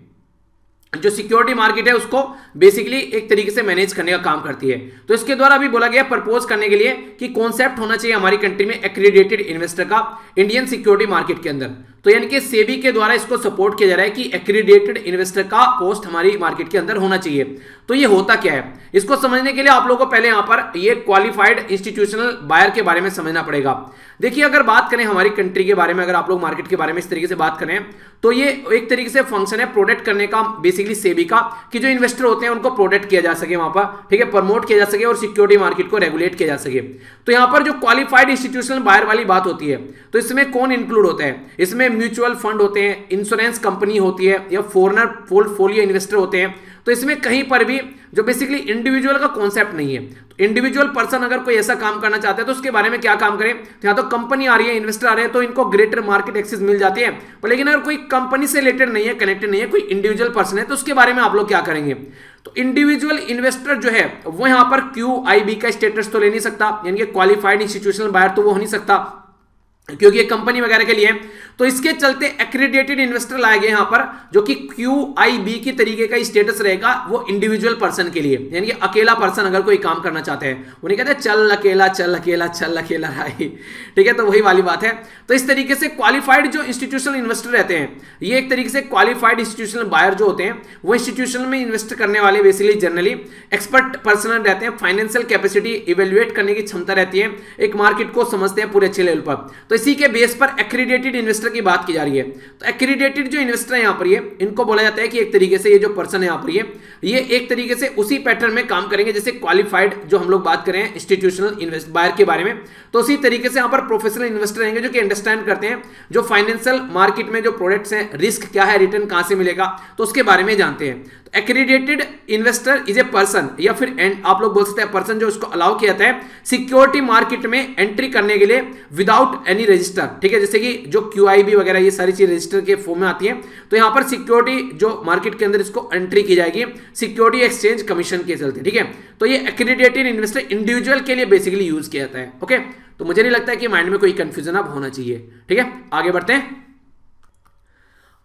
जो सिक्योरिटी मार्केट है उसको बेसिकली एक तरीके से मैनेज करने का काम करती है। तो इसके द्वारा भी बोला गया प्रपोज करने के लिए कि कॉन्सेप्ट होना चाहिए हमारी कंट्री में एक्रीडिएटेड इन्वेस्टर का इंडियन सिक्योरिटी मार्केट के अंदर। तो यानी कि सेबी के द्वारा इसको सपोर्ट किया जा रहा है कि एक्रीडिएटेड इन्वेस्टर का पोस्ट हमारी मार्केट के अंदर होना चाहिए। तो ये होता क्या है, इसको समझने के लिए आप लोगों को पहले यहां पर ये क्वालिफाइड इंस्टीट्यूशनल बायर के बारे में समझना पड़ेगा। देखिए, अगर बात करें हमारी कंट्री के बारे में, अगर आप लोग मार्केट के बारे में इस तरीके से बात करें, तो ये एक तरीके से फंक्शन है प्रोटेक्ट करने का बेसिकली सेबी का, कि जो इन्वेस्टर होते हैं उनको प्रोटेक्ट किया जा सके वहां पर, ठीक है, प्रमोट किया जा सके और सिक्योरिटी मार्केट को रेगुलेट किया जा सके। तो यहां पर जो क्वालिफाइड इंस्टीट्यूशनल बायर वाली बात होती है, तो इसमें कौन इंक्लूड होता है, इसमें म्यूचुअल फंड होते हैं, इंश्योरेंस कंपनी होती है, या फॉरेनर पोर्टफोलियो इन्वेस्टर होते हैं। तो इसमें कहीं पर भी जो बेसिकली इंडिविजुअल का कॉन्सेप्ट नहीं है। तो इंडिविजुअल पर्सन अगर कोई ऐसा काम करना चाहता है तो उसके बारे में क्या काम करें, तो यहाँ तो कंपनी आ रही है, इन्वेस्टर आ रहे हैं, तो इनको ग्रेटर मार्केट एक्सेस मिल जाती है। पर लेकिन अगर कोई कंपनी से रिलेटेड नहीं है, कनेक्टेड नहीं है, कोई इंडिविजुअल पर्सन है, तो उसके बारे में आप लोग क्या करेंगे। तो इंडिविजुअल इन्वेस्टर जो है वो यहाँ पर QIB का स्टेटस तो ले नहीं सकता, यानी कि क्वालिफाइड इंस्टीट्यूशनल बायर तो वो हो नहीं सकता, क्योंकि ये कंपनी वगैरह के लिए। तो इसके चलते एक्रीडिएटेड इन्वेस्टर लाए गए यहां पर, जो कि QIB की तरीके का स्टेटस रहेगा वो इंडिविजुअल पर्सन के लिए, यानी कि अकेला पर्सन अगर कोई काम करना चाहते हैं, उन्हें कहते हैं चल अकेला चल अकेला चल अकेला राय, ठीक है। तो वही वाली बात है। तो इस तरीके से क्वालिफाइड जो इंस्टीट्यूशनल इन्वेस्टर रहते हैं, ये एक तरीके से क्वालिफाइड इंस्टीट्यूशनल बायर जो होते हैं वो इंस्टीट्यूशनल में इन्वेस्ट करने वाले बेसिकली जनरली एक्सपर्ट पर्सन रहते हैं, फाइनेंशियल कैपेसिटी इवेल्युएट करने की क्षमता रहती है, एक मार्केट को समझते हैं पूरे अच्छे लेवल पर। तो इसी के बेस पर एक्रीडेटेड इन्वेस्टर की बात की जा रही है। तो एक्रीडेटेड जो इन्वेस्टर है यहाँ पर ये, इनको बोला जाता है कि एक तरीके से ये जो पर्सन है यहाँ पर ये एक तरीके से उसी पैटर्न में काम करेंगे जैसे क्वालिफाइड जो हम लोग बात करें इंस्टीट्यूशनल इन्वेस्ट बायर के बारे में, तो उसी तरीके से यहाँ पर प्रोफेशनल इन्वेस्टर रहेंगे जो कि अंडरस्टैंड करते हैं जो फाइनेंशियल मार्केट में जो प्रोडक्ट्स हैं, रिस्क क्या है, रिटर्न कहां से मिलेगा, तो उसके बारे में जानते हैं। तो accredited investor is a person, या फिर आप लोग बोल सकते हैं पर्सन जो इसको अलाउ किया जाता है सिक्योरिटी मार्केट में एंट्री करने के लिए विदाउट एनी रजिस्टर। ठीक है, जैसे कि जो QIB वगैरह ये सारी चीज रजिस्टर के फॉर्म में आती है, तो यहां पर सिक्योरिटी जो मार्केट के अंदर इसको एंट्री की जाएगी सिक्योरिटी एक्सचेंज कमीशन के चलते। ठीक है, तो ये एक्रीडेटेड इन्वेस्टर इंडिविजुअल के लिए बेसिकली यूज किया जाता है। ओके, तो मुझे नहीं लगता है कि माइंड में कोई कंफ्यूजन अब होना चाहिए। ठीक है, आगे बढ़ते हैं।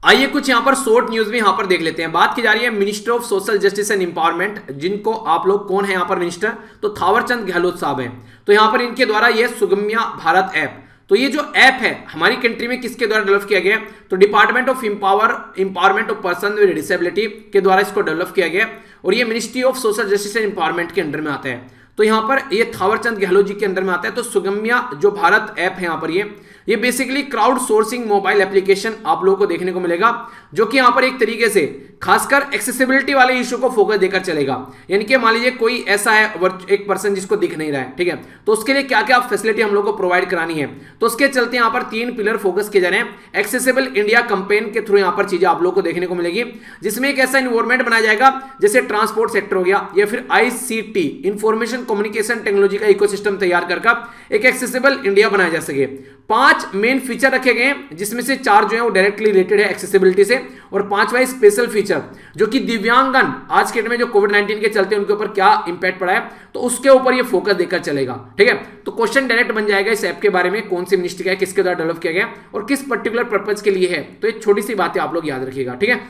आइए कुछ यहां पर शॉर्ट न्यूज भी यहां पर देख लेते हैं। बात की जा रही है minister of social justice and empowerment, जिनको आप लोग कौन है यहां पर मिनिस्टर, तो थावरचंद गहलोत साहब हैं। तो यहां पर इनके द्वारा ये सुगम्या भारत ऐप, तो ये जो ऐप है हमारी कंट्री में किसके द्वारा डेवलप किया गया, तो department of empowerment of person with disability के द्वारा इसको डेवलप किया गया और ये ministry of social justice and empowerment के अंडर में आता है। तो यहां पर ये थावरचंद गहलोत जी के अंदर में आता है। तो सुगम्या जो भारत ऐप है यहां पर ये basically crowd sourcing mobile application आप लोगों को देखने को मिलेगा, जो कि यहां पर एक तरीके से खासकर एक्सेसिबिलिटी वाले इशू को फोकस देकर चलेगा। यानी कि मान लीजिए कोई ऐसा है एक पर्सन जिसको दिख नहीं रहा है, ठीक है, तो उसके लिए क्या क्या फैसिलिटी हम लोग को प्रोवाइड करानी है, तो उसके चलते यहां पर 3 पिलर फोकस किए जा रहे हैं। एक्सेसिबल इंडिया कैंपेन के थ्रू यहां पर चीजें आप लोग को देखने को मिलेगी, जिसमें एक ऐसा इन्वायरमेंट बनाया जाएगा जैसे ट्रांसपोर्ट सेक्टर हो गया या फिर ICT इंफॉर्मेशन कम्युनिकेशन टेक्नोलॉजी का इकोसिस्टम तैयार कर एक एक्सेसिबल इंडिया बनाया जा सके। 5 मेन फीचर रखे गए हैं, जिसमें से 4 जो है वो डायरेक्टली रिलेटेड है एक्सेसिबिलिटी से, और 5वां स्पेशल फीचर जो कि दिव्यांगन आज के डेट में जो कोविड-19 के चलते उनके ऊपर क्या इंपैक्ट पड़ा है, तो उसके ऊपर ये फोकस देकर चलेगा। ठीक है, तो क्वेश्चन डायरेक्ट बन जाएगा इस ऐप के बारे में, कौन सी मिनिस्ट्री का है, किसके द्वारा डेवलप किया गया और किस पर्टिकुलर पर्पज के लिए है। तो एक छोटी सी बात है, आप लोग याद रखिएगा। ठीक है,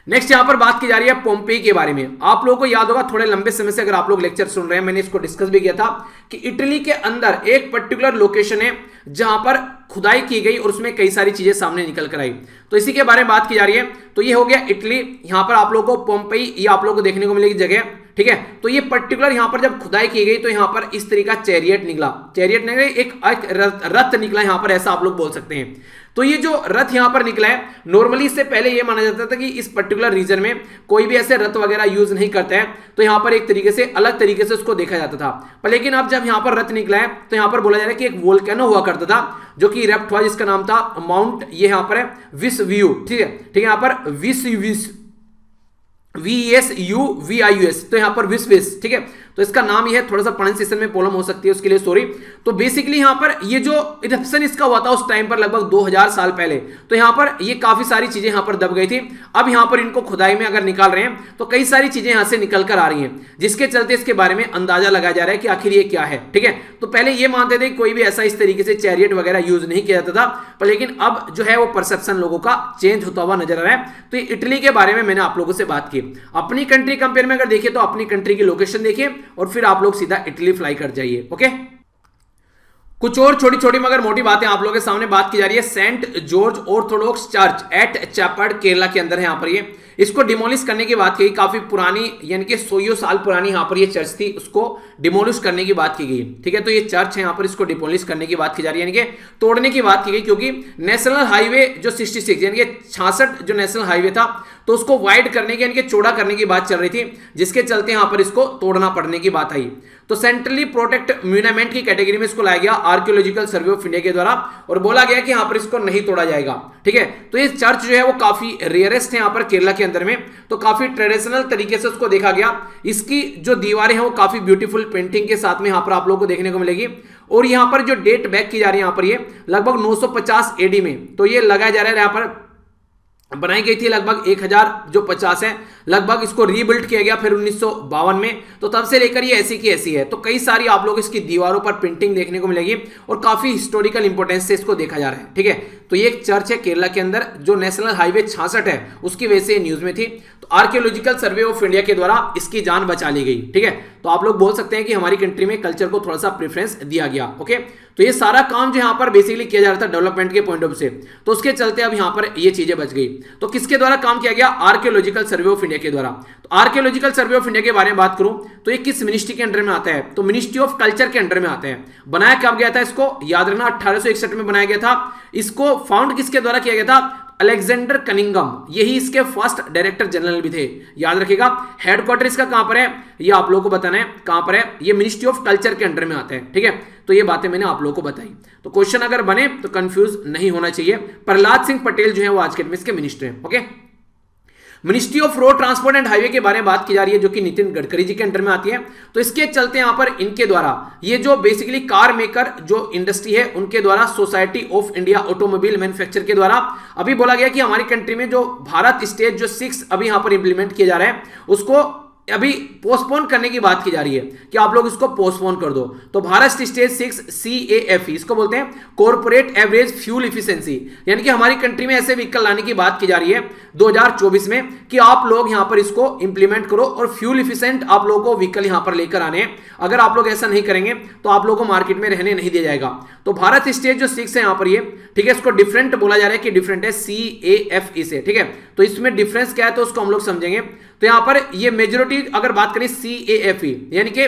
नेक्स्ट यहां पर बात की जा रही है पोम्पेई के बारे में। आप लोगों को याद होगा थोड़े लंबे समय से अगर आप लोग लेक्चर सुन रहे हैं, मैंने इसको डिस्कस भी किया था कि इटली के अंदर एक पर्टिकुलर लोकेशन है जहां पर खुदाई की गई और उसमें कई सारी चीजें सामने निकल कर आई। तो इसी के बारे में बात की जा रही है। तो ये हो गया इटली, यहां पर आप लोगों को पोम्पेई ये आप लोगों को देखने को मिलेगी जगह। ठीक है, तो ये पर्टिकुलर यहां पर जब खुदाई की गई तो यहां पर इस तरीका चैरियट निकला, एक रथ निकला यहां पर, ऐसा आप लोग बोल सकते हैं। तो ये जो रथ यहां पर निकला है, नॉर्मली इससे पहले ये माना जाता था कि इस पर्टिकुलर रीजन में कोई भी ऐसे रथ वगैरह यूज नहीं करता है, तो यहां पर एक तरीके से अलग तरीके से उसको देखा जाता था। पर लेकिन अब जब यहां पर रथ निकला है तो यहां पर बोला जा रहा है कि एक वोल्केनो हुआ करता था जो कि इरप्ट हुआ, जिसका नाम था माउंट, ये यहां पर है विसव्यू। ठीक है, यहां पर VSUVIUS, तो यहां पर विस्विस। ठीक है, तो इसका नाम ये है, थोड़ा सा प्रोनाउंसिएशन में प्रॉब्लम हो सकती है, उसके लिए सॉरी। तो बेसिकली यहां पर ये जो इरप्शन इसका हुआ था उस टाइम पर लगभग 2000 साल पहले, तो यहां पर ये काफी सारी चीजें यहां पर दब गई थी। अब यहां पर इनको खुदाई में अगर निकाल रहे हैं तो कई सारी चीजें यहां से निकल कर आ रही हैं, जिसके चलते इसके बारे में अंदाजा लगाया जा रहा है कि आखिर ये क्या है। ठीक है, तो पहले ये मानते थे कोई भी ऐसा इस तरीके से चैरियट वगैरह यूज नहीं किया जाता था, पर लेकिन अब जो है वो परसेप्शन लोगों का चेंज होता हुआ नजर आ रहा है। तो इटली के बारे में मैंने आप लोगों से बात की। अपनी कंट्री कंपेयर में अगर देखिए तो अपनी कंट्री की लोकेशन देखिए और फिर आप लोग सीधा इटली फ्लाई कर जाइए। ओके, कुछ और छोटी छोटी मगर मोटी बातें आप लोगों के सामने बात की जा रही है। Saint George Orthodox church at चैपर्ड केरला के अंदर है यहां पर ये, इसको डिमोलिश करने की बात की गई। काफी पुरानी यानी कि 100 साल पुरानी यहां पर ये चर्च थी, उसको डिमोलिश करने की बात की गई। ठीक है, तो ये चर्च है यहां पर, इसको डिमोलिश करने की बात की जा रही है, यानी कि तोड़ने की बात की गई, क्योंकि नेशनल हाईवे जो 66 यानी कि 66 जो नेशनल हाईवे था तो उसको वाइड करने की यानी कि चौड़ा करने की बात चल रही थी, जिसके चलते यहां पर इसको तोड़ना पड़ने की बात आई। तो सेंट्रली प्रोटेक्ट म्यूनमेंट की कैटेगरी में इसको लाया गया आर्कियोलॉजिकल सर्वे ऑफ इंडिया के द्वारा, और बोला गया कि यहां पर इसको नहीं तोड़ा जाएगा। ठीक है, तो ये चर्च जो है वो काफी रेयरेस्ट है यहां पर केरला के अंदर में, तो काफी ट्रेडिशनल तरीके से उसको देखा गया। इसकी जो दीवारें हैं वो काफी ब्यूटीफुल पेंटिंग के साथ में यहां पर आप लोगों को देखने को मिलेगी। और यहां पर जो डेट बैक की जा रही है यहां पर ये लगभग 950 AD में, तो ये लगाया जा रहा है यहां पर बनाई गई थी लगभग 1050 है, लगभग इसको रीबिल्ड किया गया फिर 1952 में, तो तब से लेकर ये ऐसी की ऐसी है। तो कई सारी आप लोग इसकी दीवारों पर प्रिंटिंग देखने को मिलेगी और काफी हिस्टोरिकल इंपोर्टेंस से इसको देखा जा रहा है। ठीक है, तो ये एक चर्च है केरला के अंदर जो नेशनल हाईवे 66 है उसकी वजह से न्यूज में थी, तो आर्कियोलॉजिकल सर्वे ऑफ इंडिया के द्वारा इसकी जान बचा ली गई। ठीक है, तो आप लोग बोल सकते हैं कि हमारी कंट्री में कल्चर को थोड़ा सा प्रेफरेंस दिया गया। ओके, तो ये सारा काम जो यहाँ पर बेसिकली किया जा रहा था डेवलपमेंट के पॉइंट ऑफ से, तो उसके चलते अब यहाँ पर ये चीजें बच गई। तो किसके द्वारा काम किया गया? आर्कियोलॉजिकल सर्वे ऑफ इंडिया के द्वारा। तो आर्कियोलॉजिकल सर्वे ऑफ इंडिया के बारे में बात करूं तो ये किस मिनिस्ट्री के अंडर में आता है? तो मिनिस्ट्री ऑफ कल्चर के अंडर में आता है। बनाया कब गया था इसको? याद रखना 1861 में बनाया गया था। इसको फाउंड किसके द्वारा किया गया था? अलेक्जेंडर कनिंगम, यही इसके फर्स्ट डायरेक्टर जनरल भी थे। याद रखिएगा। हेडक्वार्टर इसका कहां पर है ये आप लोगों को बताना है। कहां पर है? ये मिनिस्ट्री ऑफ कल्चर के अंडर में आता है। ठीक है, तो ये बातें मैंने आप लोगों को बताई। तो क्वेश्चन अगर बने तो कंफ्यूज नहीं होना चाहिए। प्रहलाद सिंह पटेल जो है वो आज के इसके मिनिस्टर हैं। Okay, ministry of road transport and highway के बारे में बात की जा रही है, जो कि नितिन गडकरी जी के अंडर में आती है। तो इसके चलते यहां पर इनके द्वारा ये जो बेसिकली कार मेकर जो इंडस्ट्री है उनके द्वारा society of India automobile manufacture के द्वारा अभी बोला गया कि हमारी कंट्री में जो भारत स्टेज जो 6 अभी यहां पर इंप्लीमेंट किया जा रहा है उसको अभी पोस्टपोन करने की बात की जा रही है कि आप लोग इसको पोस्टपोन कर दो। तो भारत स्टेज 6 CAFE इसको बोलते हैं कॉर्पोरेट एवरेज फ्यूल इफिशिएंसी, यानी कि हमारी कंट्री में ऐसे व्हीकल लाने की बात की जा रही है 2024 में कि आप लोग यहां पर इसको इंप्लीमेंट करो और फ्यूल इफिशिएंट आप लोगों को व्हीकल यहां पर लेकर आने हैं। अगर आप लोग ऐसा नहीं करेंगे तो आप लोगों को मार्केट में रहने नहीं दिया जाएगा। तो भारत स्टेज जो 6 है यहां पर ये, ठीक है, इसको डिफरेंट बोला जा रहा है कि डिफरेंट है CAFE से। ठीक है, तो इसमें डिफरेंस क्या है तो उसको हम लोग समझेंगे। तो यहां पर ये मेजॉरिटी अगर बात करें CAFE यानी कि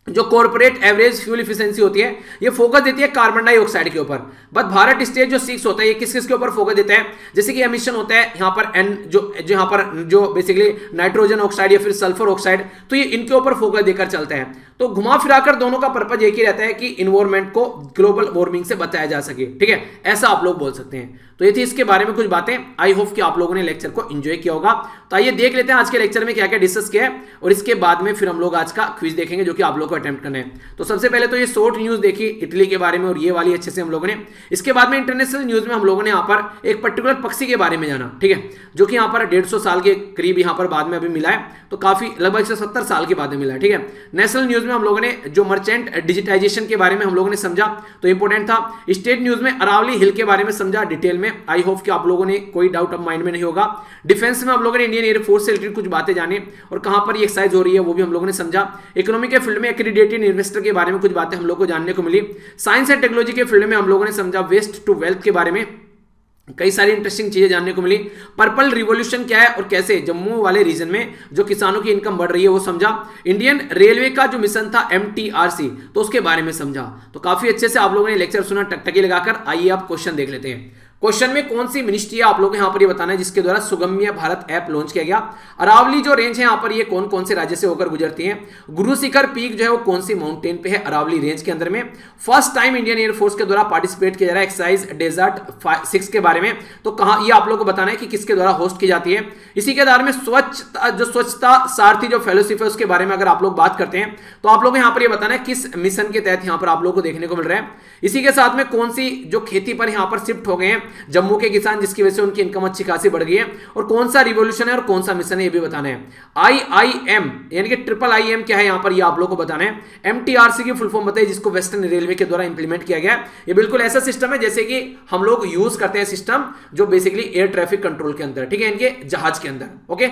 जो कॉर्पोरेट एवरेज फ्यूल इफिशिएंसी होती है ये फोकस देती है कार्बन डाइऑक्साइड के ऊपर। बट भारत स्टेज जो 6 होता है ये किस किस के ऊपर फोकस देता है? जैसे कि एमिशन होता है यहाँ पर एन जो यहाँ पर जो बेसिकली नाइट्रोजन ऑक्साइड या फिर सल्फर ऑक्साइड, तो ये इनके ऊपर फोकस देकर चलता है। तो घुमा फिराकर दोनों का पर्पज एक ही रहता है कि इन्वायरमेंट को ग्लोबल वार्मिंग से बचाया जा सके। ठीक है, ऐसा आप लोग बोल सकते हैं। तो ये थी इसके बारे में कुछ बातें। आई होप कि आप लोगों ने लेक्चर को एंजॉय किया होगा। तो आइए देख लेते हैं आज के लेक्चर में क्या क्या डिस्कस किया है और इसके बाद में फिर हम लोग आज का क्विज देखेंगे जो कि आप लोगों को अटेम्प्ट करना है। तो सबसे पहले तो ये शॉर्ट न्यूज देखी इटली के बारे में और ये वाली अच्छे से हम लोगों ने। इसके बाद में इंटरनेशनल न्यूज में हम लोगों ने यहाँ पर एक पर्टिकुलर पक्षी के बारे में जाना, ठीक है, जो कि यहाँ पर 150 साल के करीब यहाँ पर बाद में अभी मिला है, तो काफी लगभग 170 साल के बाद में मिला है। ठीक है, नेशनल न्यूज में हम लोगों ने जो मर्चेंट डिजिटाइजेशन के बारे में हम लोगों ने समझा, तो इंपॉर्टेंट था। स्टेट न्यूज में अरावली हिल के बारे में समझा डिटेल में। आई होप कि आप लोगों ने कोई डाउट अब माइंड में नहीं होगा। डिफेंस में हम लोगों ने इंडियन एयरफोर्स से रिलेटेड कुछ बातें जानी और कहां पर ये एक्सरसाइज हो रही है वो भी हम लोगों ने समझा। इकोनॉमी के फील्ड में एक्रेडिटेड इन्वेस्टर के बारे में कुछ बातें हम लोग को जानने को मिली। साइंस एंड टेक्नोलॉजी के फील्ड में हम लोगों ने समझा वेस्ट टू वेल्थ के बारे में, कई सारी इंटरेस्टिंग चीजें जानने को मिली। पर्पल रिवॉल्यूशन क्या है और कैसे जम्मू वाले रीजन में जो किसानों की इनकम बढ़ रही है वो समझा। इंडियन रेलवे का जो मिशन था MTRC, तो उसके बारे में समझा। तो काफी अच्छे से आप लोगों ने लेक्चर सुना टकटकी लगाकर। आइए आप क्वेश्चन देख लेते हैं। क्वेश्चन में कौन सी मिनिस्ट्री है आप लोग यहाँ पर ये बताना है जिसके द्वारा सुगम्य भारत ऐप लॉन्च किया गया। अरावली जो रेंज है यहाँ पर ये कौन कौन से राज्य से होकर गुजरती है। गुरु शिखर पीक जो है वो कौन सी माउंटेन पे है अरावली रेंज के अंदर में। फर्स्ट टाइम इंडियन एयरफोर्स के द्वारा पार्टिसिपेट किया जा रहा है एक्सरसाइज डेजर्ट 6 के बारे में, तो कहाँ ये आप लोग को बताना है कि किसके द्वारा होस्ट की जाती है। इसी के आधार में स्वच्छता सारथी जो फेलोशिप है उसके बारे में अगर आप लोग बात करते हैं तो आप लोग यहाँ पर ये बताना है किस मिशन के तहत यहाँ पर आप लोग को देखने को मिल रहा है। इसी के साथ में कौन सी जो खेती पर यहाँ पर शिफ्ट हो गए हैं जम्मू के किसान जिसकी वजह से उनकी इनकम अच्छी खासी बढ़ गई है, और कौन सा रिवॉल्यूशन है और कौन सा मिशन है ये भी बताना है। IIM यानी कि IIIM क्या है यहाँ पर ये आप लोग को बताना है। MTRC की फुल फॉर्म बताइए जिसको वेस्टर्न रेलवे के द्वारा इंप्लीमेंट किया गया। ये बिल्कुल ऐसा सिस्टम है जैसे कि हम लोग यूज करते हैं सिस्टम जो बेसिकली एयर ट्रैफिक कंट्रोल के अंदर, ठीक है, इनके जहाज के अंदर। ओके,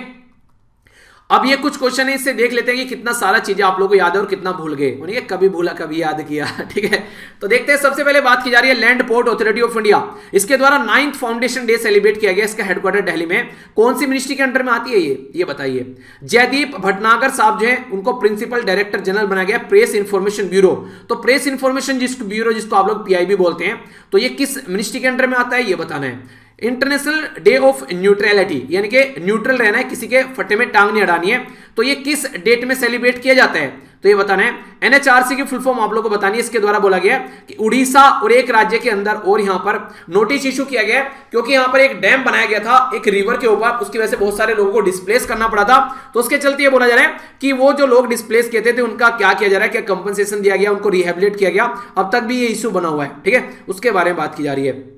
अब ये कुछ क्वेश्चन है इससे देख लेते हैं कि कितना सारा चीजें आप लोगों को याद है और कितना भूल गए, उन्हें कभी भूला कभी याद किया। ठीक है, तो देखते हैं। सबसे पहले बात की जा रही है land port authority of India. इसके द्वारा 9th फाउंडेशन डे सेलिब्रेट किया गया। इसका हेडक्वार्टर दिल्ली में। कौन सी मिनिस्ट्री के अंडर में आती है ये बताइए। जयदीप भटनागर साहब जो है उनको प्रिंसिपल डायरेक्टर जनरल बनाया गया प्रेस इंफॉर्मेशन ब्यूरो। तो प्रेस इंफॉर्मेशन ब्यूरो जिसको आप लोग PIB बोलते हैं, तो ये किस मिनिस्ट्री के अंडर में आता है ये बताना है। इंटरनेशनल डे ऑफ न्यूट्रलिटी यानी कि न्यूट्रल रहना है, किसी के फटे में टांग नहीं अड़ानी है, तो ये किस डेट में सेलिब्रेट किया जाता है तो ये बताना है। NHRC की फुल फॉर्म आप लोगों को बतानी है। इसके द्वारा बोला गया कि उड़ीसा और एक राज्य के अंदर और यहां पर नोटिस इशू किया गया क्योंकि यहां पर एक डैम बनाया गया था एक रिवर के ऊपर, उसकी वजह से बहुत सारे लोगों को डिस्प्लेस करना पड़ा था। तो उसके चलते ये बोला जा रहा है कि वो जो लोग डिस्प्लेस किए थे उनका क्या किया जा रहा है, क्या कंपनसेशन दिया गया, उनको रिहेबिलिट किया गया। अब तक भी ये इशू बना हुआ है, ठीक है, उसके बारे में बात की जा रही है।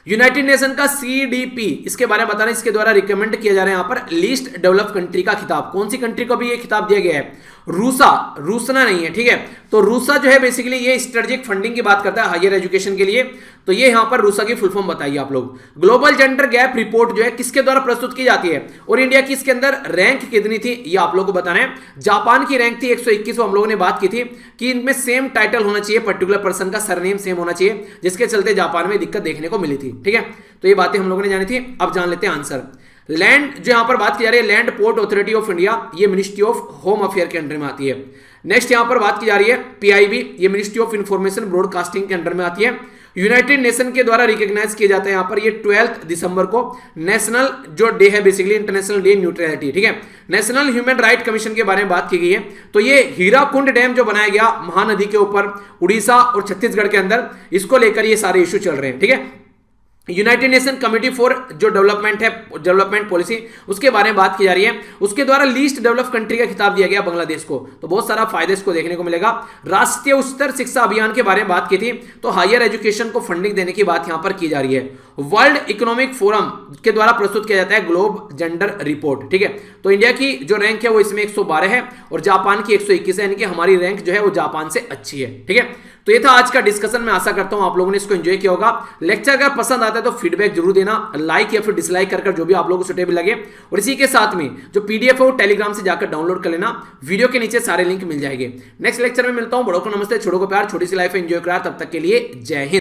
यूनाइटेड नेशन का CDP इसके बारे में बताना, इसके द्वारा रिकमेंड किया जा रहा है यहाँ पर लीस्ट डेवलप कंट्री का खिताब। कौन सी कंट्री को भी ये खिताब दिया गया है? रूसा नहीं है, ठीक है। तो रूसा जो है बेसिकली ये स्ट्रेटेजिक फंडिंग की बात करता है हायर एजुकेशन के लिए। तो ये यहां पर रूसा की फुल फॉर्म बताइए आप लोग। ग्लोबल जेंडर गैप रिपोर्ट जो है किसके द्वारा प्रस्तुत की जाती है और इंडिया की इसके अंदर रैंक कितनी थी ये आप लोग को बताना है। जापान की रैंक थी 121, हम लोगों ने बात की थी कि इनमें सेम टाइटल होना चाहिए, पर्टिकुलर पर्सन का सरनेम सेम होना चाहिए, जिसके चलते जापान में दिक्कत देखने को मिली थी। ठीक है, तो ये बातें हम लोगों ने जानी थी। अब जान लेते हैं आंसर। लैंड जो यहां पर बात की जा रही है, land port authority of India, ये मिनिस्ट्री ऑफ होम अफेयर के अंडर में आती है। नेक्स्ट यहां पर बात की जा रही है पीआईबी, ये मिनिस्ट्री ऑफ इंफॉर्मेशन ब्रॉडकास्टिंग के अंडर में आती है। यूनाइटेड नेशन के द्वारा रिकॉग्नाइज किया जाता है यहां पर, ये 12 दिसंबर को नेशनल जो डे है, बेसिकली इंटरनेशनल डे न्यूट्रलिटी। ठीक है, नेशनल ह्यूमन राइट कमीशन के बारे में बात की गई है। तो ये हीराकुंड डैम जो बनाया गया महानदी के ऊपर उड़ीसा और छत्तीसगढ़ के अंदर, इसको लेकर ये सारे इश्यू चल रहे हैं। ठीक है, यूनाइटेड नेशन कमिटी फॉर जो डेवलपमेंट है, डेवलपमेंट पॉलिसी, उसके बारे में बात की जा रही है। उसके द्वारा लीस्ट डेवलप कंट्री का खिताब दिया गया बांग्लादेश को, तो बहुत सारा फायदा इसको देखने को मिलेगा। राष्ट्रीय उच्चतर शिक्षा अभियान के बारे में बात की थी, तो हायर एजुकेशन को फंडिंग देने की बात यहां पर की जा रही है। वर्ल्ड इकोनॉमिक फोरम के द्वारा प्रस्तुत किया जाता है ग्लोब जेंडर रिपोर्ट। ठीक है, तो इंडिया की जो रैंक है वो इसमें 112 है और जापान की 121 है, यानी कि हमारी रैंक जो है वो जापान से अच्छी है। ठीक है, तो ये था आज का डिस्कशन। मैं आशा करता हूं आप लोगों ने इसको एंजॉय किया होगा। लेक्चर अगर पसंद आता है तो फीडबैक जरूर देना, लाइक या फिर डिसलाइक कर जो भी आप लोगों को सुटेबल लगे। और इसी के साथ में जो पीडीएफ है वो टेलीग्राम से जाकर डाउनलोड कर लेना, वीडियो के नीचे सारे लिंक मिल जाएंगे। नेक्स्ट लेक्चर में मिलता हूं। बड़ों को नमस्ते, छोटों को प्यार, छोटी सी लाइफ एंजॉय करा। तब तक के लिए जय हिंद।